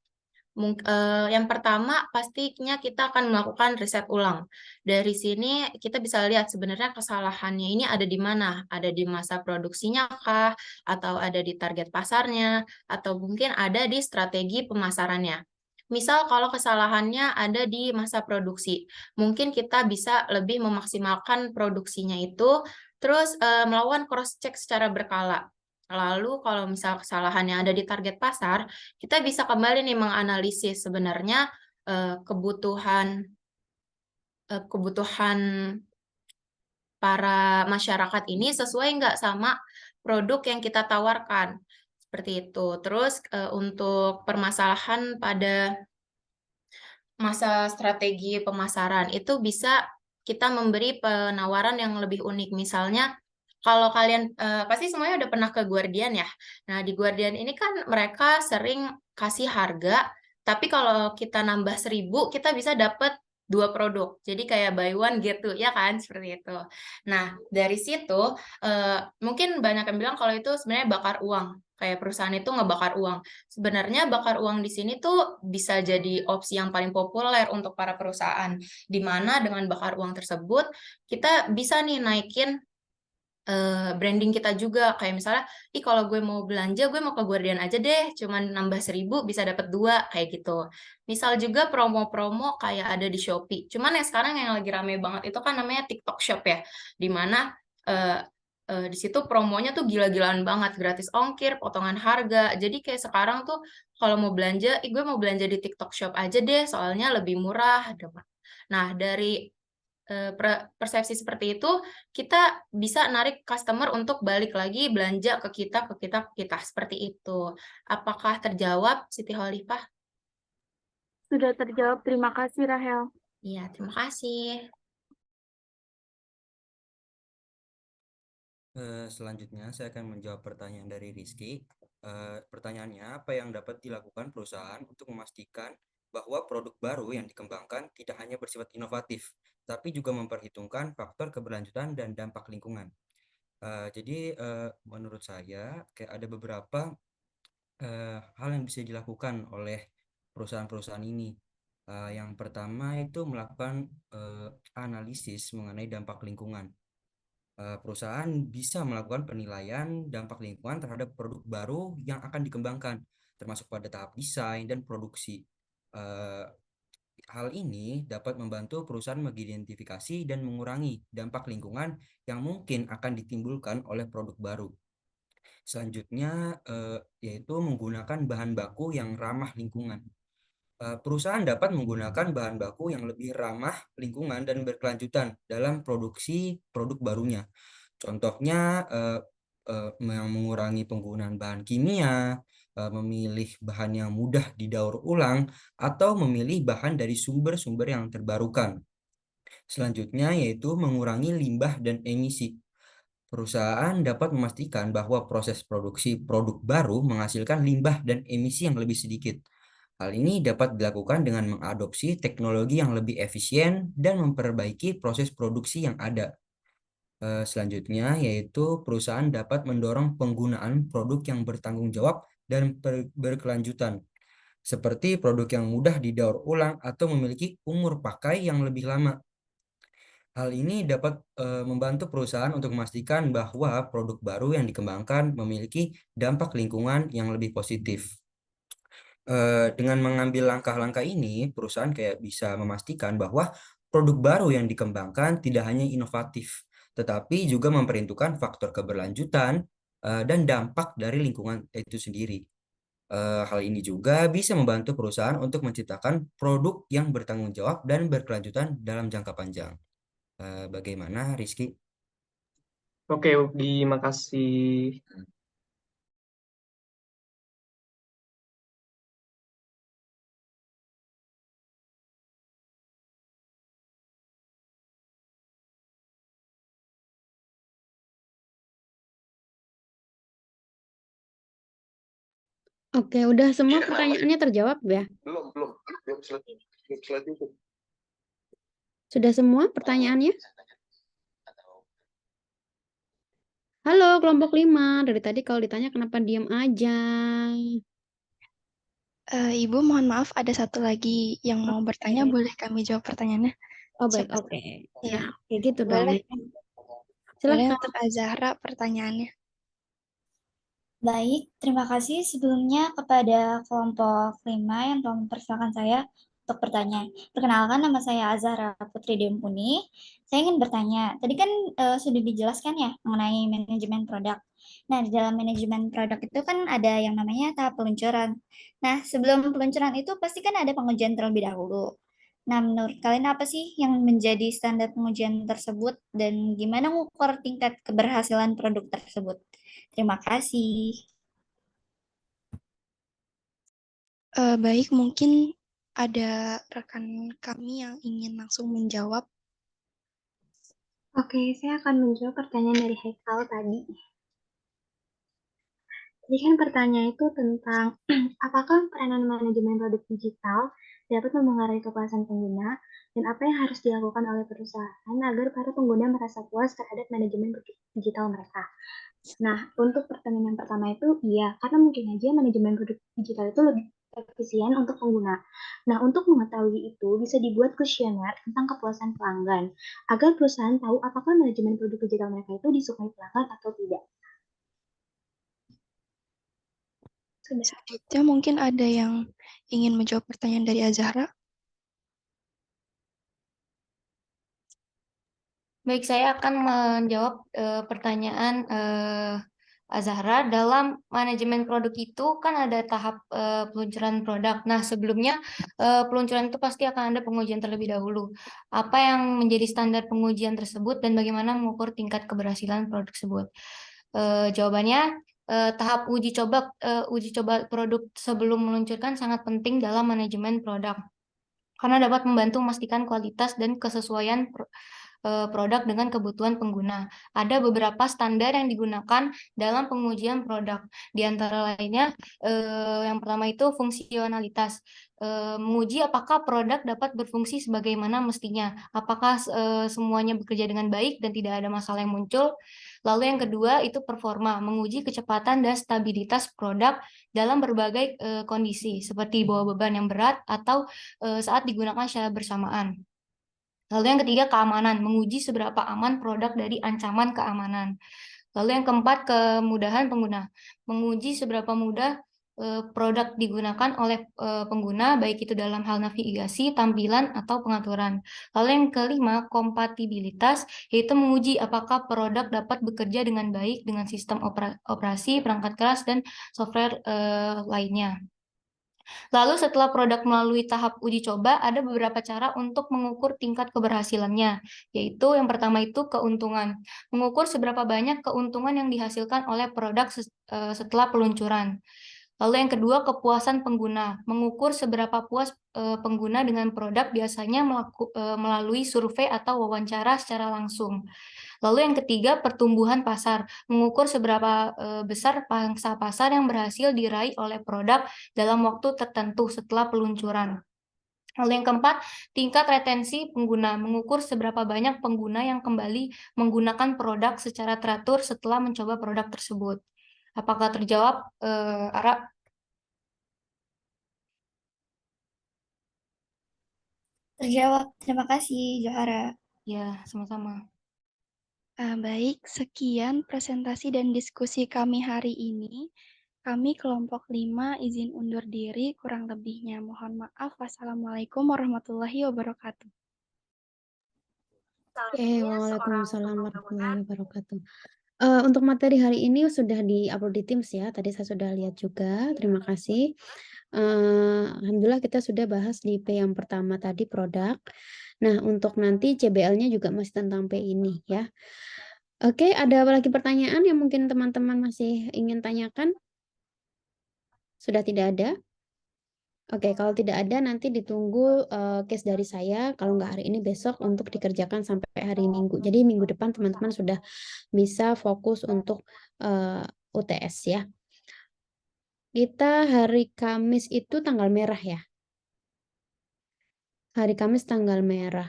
Yang pertama, pastinya kita akan melakukan riset ulang. Dari sini kita bisa lihat sebenarnya kesalahannya ini ada di mana. Ada di masa produksinya kah? Atau ada di target pasarnya? Atau mungkin ada di strategi pemasarannya. Misal kalau kesalahannya ada di masa produksi, mungkin kita bisa lebih memaksimalkan produksinya itu, terus melakukan cross-check secara berkala. Lalu kalau misal kesalahannya ada di target pasar, kita bisa kembali nih menganalisis sebenarnya kebutuhan para masyarakat ini sesuai nggak sama produk yang kita tawarkan. Seperti itu. Terus untuk permasalahan pada masa strategi pemasaran itu bisa kita memberi penawaran yang lebih unik. Misalnya kalau kalian pasti semuanya udah pernah ke Guardian ya. Nah, di Guardian ini kan mereka sering kasih harga, tapi kalau kita nambah 1.000, kita bisa dapat 2 produk. Jadi kayak buy one get two, ya kan? Seperti itu. Nah, dari situ mungkin banyak yang bilang kalau itu sebenarnya bakar uang. Kayak perusahaan itu ngebakar uang. Sebenarnya bakar uang di sini tuh bisa jadi opsi yang paling populer untuk para perusahaan. Di mana dengan bakar uang tersebut, kita bisa nih naikin branding kita juga. Kayak misalnya, kalau gue mau belanja, gue mau ke Guardian aja deh, cuman nambah 1.000 bisa dapat 2, kayak gitu. Misal juga promo-promo kayak ada di Shopee. Cuman yang sekarang yang lagi rame banget itu kan namanya TikTok Shop ya, dimana di situ promonya tuh gila-gilaan banget, gratis ongkir, potongan harga. Jadi kayak sekarang tuh kalau mau belanja, gue mau belanja di TikTok Shop aja deh, soalnya lebih murah. Nah, dari persepsi seperti itu, kita bisa narik customer untuk balik lagi belanja ke kita, seperti itu. Apakah terjawab, Siti Khalifah? Sudah terjawab. Terima kasih, Rahel. Iya, terima kasih. Selanjutnya saya akan menjawab pertanyaan dari Rizky. Pertanyaannya, apa yang dapat dilakukan perusahaan untuk memastikan bahwa produk baru yang dikembangkan tidak hanya bersifat inovatif, tapi juga memperhitungkan faktor keberlanjutan dan dampak lingkungan. Jadi menurut saya kayak ada beberapa hal yang bisa dilakukan oleh perusahaan-perusahaan ini. Yang pertama itu melakukan analisis mengenai dampak lingkungan. Perusahaan bisa melakukan penilaian dampak lingkungan terhadap produk baru yang akan dikembangkan, termasuk pada tahap desain dan produksi. Hal ini dapat membantu perusahaan mengidentifikasi dan mengurangi dampak lingkungan yang mungkin akan ditimbulkan oleh produk baru. Selanjutnya, yaitu menggunakan bahan baku yang ramah lingkungan. Perusahaan dapat menggunakan bahan baku yang lebih ramah lingkungan dan berkelanjutan dalam produksi produk barunya. Contohnya mengurangi penggunaan bahan kimia, memilih bahan yang mudah didaur ulang, atau memilih bahan dari sumber-sumber yang terbarukan. Selanjutnya yaitu mengurangi limbah dan emisi. Perusahaan dapat memastikan bahwa proses produksi produk baru menghasilkan limbah dan emisi yang lebih sedikit. Hal ini dapat dilakukan dengan mengadopsi teknologi yang lebih efisien dan memperbaiki proses produksi yang ada. Selanjutnya, yaitu perusahaan dapat mendorong penggunaan produk yang bertanggung jawab dan berkelanjutan, seperti produk yang mudah didaur ulang atau memiliki umur pakai yang lebih lama. Hal ini dapat membantu perusahaan untuk memastikan bahwa produk baru yang dikembangkan memiliki dampak lingkungan yang lebih positif. Dengan mengambil langkah-langkah ini, perusahaan kayak bisa memastikan bahwa produk baru yang dikembangkan tidak hanya inovatif, tetapi juga memperhitungkan faktor keberlanjutan dan dampak dari lingkungan itu sendiri. Hal ini juga bisa membantu perusahaan untuk menciptakan produk yang bertanggung jawab dan berkelanjutan dalam jangka panjang. Bagaimana, Rizky? Oke, terima kasih. Oke, udah semua pertanyaannya terjawab ya? Belum selesai itu. Sudah semua pertanyaannya? Halo, kelompok 5. Dari tadi kalau ditanya kenapa diam aja? Ibu, mohon maaf, ada satu lagi yang mau bertanya. Boleh kami jawab pertanyaannya? Oh, baik, Siapa? oke. Iya. Nah, kayak gitu Boleh. dong. Boleh Silakan. untuk Azahra pertanyaannya. Baik, terima kasih sebelumnya kepada kelompok 5 yang telah mempersilahkan saya untuk bertanya. Perkenalkan, nama saya Azahra Putri Dempuni. Saya ingin bertanya, tadi kan sudah dijelaskan ya mengenai manajemen produk. Nah, di dalam manajemen produk itu kan ada yang namanya tahap peluncuran. Nah, sebelum peluncuran itu pasti kan ada pengujian terlebih dahulu. Nah, menurut kalian apa sih yang menjadi standar pengujian tersebut dan gimana mengukur tingkat keberhasilan produk tersebut? Terima kasih. Baik, mungkin ada rekan kami yang ingin langsung menjawab. Oke, saya akan menjawab pertanyaan dari Haikal tadi. Jadi kan pertanyaan itu tentang apakah peranan manajemen produk digital dapat memengaruhi kepuasan pengguna, dan apa yang harus dilakukan oleh perusahaan agar para pengguna merasa puas terhadap manajemen digital mereka. Nah, untuk pertanyaan yang pertama itu, iya, karena mungkin aja manajemen produk digital itu lebih efisien untuk pengguna. Nah, untuk mengetahui itu, bisa dibuat kuesioner tentang kepuasan pelanggan, agar perusahaan tahu apakah manajemen produk digital mereka itu disukai pelanggan atau tidak. Selanjutnya mungkin ada yang ingin menjawab pertanyaan dari Azahra. Baik, saya akan menjawab pertanyaan Azahra. Dalam manajemen produk itu kan ada tahap peluncuran produk. Nah, sebelumnya peluncuran itu pasti akan ada pengujian terlebih dahulu. Apa yang menjadi standar pengujian tersebut dan bagaimana mengukur tingkat keberhasilan produk tersebut? Jawabannya, tahap uji coba produk sebelum meluncurkan sangat penting dalam manajemen produk, karena dapat membantu memastikan kualitas dan kesesuaian produk dengan kebutuhan pengguna. Ada beberapa standar yang digunakan dalam pengujian produk. Di antara lainnya, yang pertama itu fungsionalitas. Menguji apakah produk dapat berfungsi sebagaimana mestinya. Apakah semuanya bekerja dengan baik dan tidak ada masalah yang muncul. Lalu yang kedua itu performa. Menguji kecepatan dan stabilitas produk dalam berbagai kondisi, seperti bawa beban yang berat atau saat digunakan secara bersamaan. Lalu yang ketiga, keamanan, menguji seberapa aman produk dari ancaman keamanan. Lalu yang keempat, kemudahan pengguna, menguji seberapa mudah produk digunakan oleh pengguna, baik itu dalam hal navigasi, tampilan, atau pengaturan. Lalu yang kelima, kompatibilitas, yaitu menguji apakah produk dapat bekerja dengan baik dengan sistem operasi, perangkat keras, dan software lainnya. Lalu setelah produk melalui tahap uji coba, ada beberapa cara untuk mengukur tingkat keberhasilannya, yaitu yang pertama itu keuntungan. Mengukur seberapa banyak keuntungan yang dihasilkan oleh produk setelah peluncuran. Lalu yang kedua, kepuasan pengguna. Mengukur seberapa puas pengguna dengan produk, biasanya melalui survei atau wawancara secara langsung. Lalu yang ketiga, pertumbuhan pasar. Mengukur seberapa besar pangsa pasar yang berhasil diraih oleh produk dalam waktu tertentu setelah peluncuran. Lalu yang keempat, tingkat retensi pengguna. Mengukur seberapa banyak pengguna yang kembali menggunakan produk secara teratur setelah mencoba produk tersebut. Apakah terjawab, Ara? Terjawab. Terima kasih, Johara. Ya, sama-sama. Baik, sekian presentasi dan diskusi kami hari ini. Kami kelompok 5 izin undur diri, kurang lebihnya mohon maaf. Wassalamualaikum warahmatullahi wabarakatuh. Waalaikumsalam warahmatullahi wabarakatuh. Untuk materi hari ini sudah di-upload di Teams ya. Tadi saya sudah lihat juga. Terima kasih. Alhamdulillah kita sudah bahas di P yang pertama tadi produk. Nah, untuk nanti CBL-nya juga masih tentang P ini ya. Oke, ada lagi pertanyaan yang mungkin teman-teman masih ingin tanyakan? Sudah tidak ada? Oke, kalau tidak ada nanti ditunggu case dari saya, kalau nggak hari ini besok untuk dikerjakan sampai hari Minggu. Jadi minggu depan teman-teman sudah bisa fokus untuk UTS ya. Kita hari Kamis itu tanggal merah ya. Hari Kamis tanggal merah.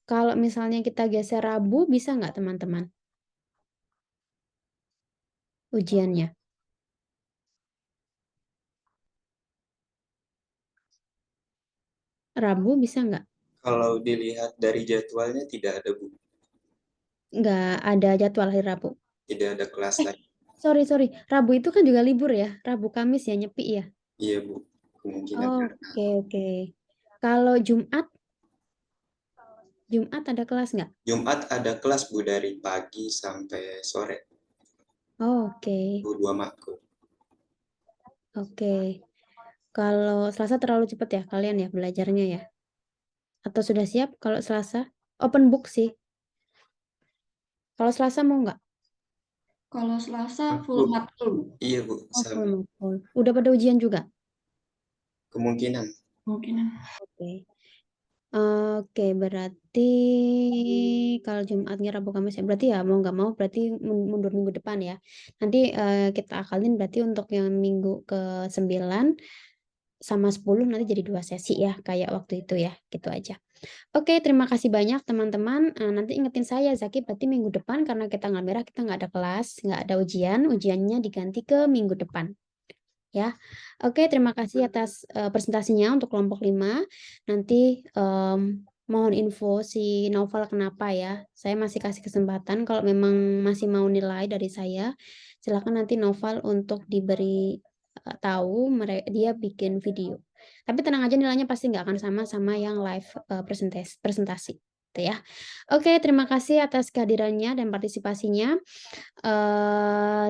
Kalau misalnya kita geser Rabu, bisa nggak teman-teman? Ujiannya. Rabu bisa nggak? Kalau dilihat dari jadwalnya tidak ada, Bu. Nggak ada jadwal hari Rabu. Tidak ada kelas lagi. Sorry. Rabu itu kan juga libur ya. Rabu Kamis ya, nyepi ya. Iya, Bu. Kemungkinan. Oke. Kalau Jumat ada kelas nggak? Jumat ada kelas, Bu, dari pagi sampai sore. Oke. 2 matkul. Oke. Kalau Selasa terlalu cepat ya kalian ya belajarnya ya? Atau sudah siap kalau Selasa? Open book sih. Kalau Selasa mau nggak? Kalau Selasa full matkul. Iya, Bu. Full matkul. Udah pada ujian juga? Kemungkinan. Oke, berarti kalau Jumatnya Rabu Kamis ya berarti ya mau nggak mau berarti mundur minggu depan ya. Nanti kita akalin berarti untuk yang minggu ke-9 sama 10 nanti jadi 2 sesi ya, kayak waktu itu ya, gitu aja. Oke, terima kasih banyak teman-teman. Nanti ingetin saya, Zaki, berarti minggu depan karena kita tanggal merah kita nggak ada kelas, nggak ada ujian, ujiannya diganti ke minggu depan. Ya, oke, terima kasih atas presentasinya untuk kelompok 5. Nanti mohon info si Novel kenapa ya. Saya masih kasih kesempatan kalau memang masih mau nilai dari saya, silakan nanti Novel untuk diberi tahu dia bikin video. Tapi tenang aja nilainya pasti nggak akan sama yang live presentasi. Gitu ya. Oke, terima kasih atas kehadirannya dan partisipasinya.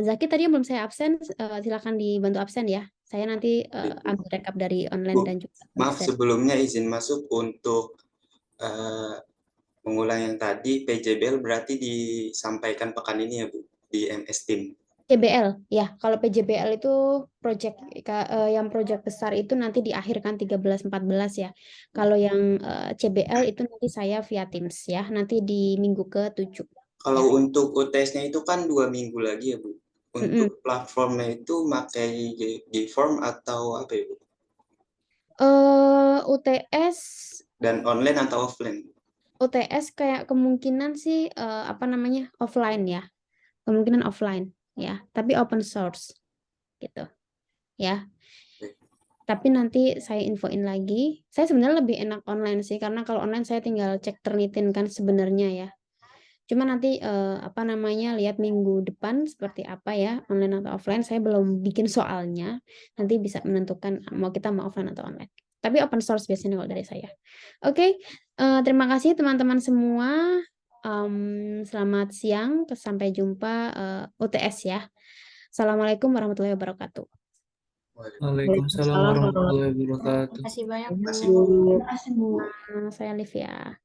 Zaki tadi belum saya absen, silakan dibantu absen ya. Saya nanti ambil rekap dari online Bu, dan juga maaf absen. sebelumnya izin masuk untuk mengulang yang tadi, PJBL berarti disampaikan pekan ini ya Bu, di MS Team. PJBL ya, kalau PJBL itu project yang project besar itu nanti diakhirkan 13-14 ya. Kalau yang CBL itu nanti saya via Teams ya, nanti di minggu ke-7. Kalau untuk UTS-nya itu kan 2 minggu lagi ya Bu. Untuk platformnya itu pakai Gform atau apa ya Bu? UTS dan online atau offline? UTS kayak kemungkinan sih offline ya. Kemungkinan offline ya, tapi open source gitu ya. Tapi nanti saya infoin lagi. Saya sebenarnya lebih enak online sih, karena kalau online saya tinggal cek Turnitin kan sebenarnya ya. Cuma nanti lihat minggu depan seperti apa ya, online atau offline. Saya belum bikin soalnya. Nanti bisa menentukan mau offline atau online. Tapi open source biasanya kalau dari saya. Oke, terima kasih teman-teman semua. Selamat siang, sampai jumpa UTS ya. Assalamualaikum warahmatullahi wabarakatuh. Waalaikumsalam warahmatullahi wabarakatuh. Terima kasih banyak. Terima kasih Bu. Saya Livia.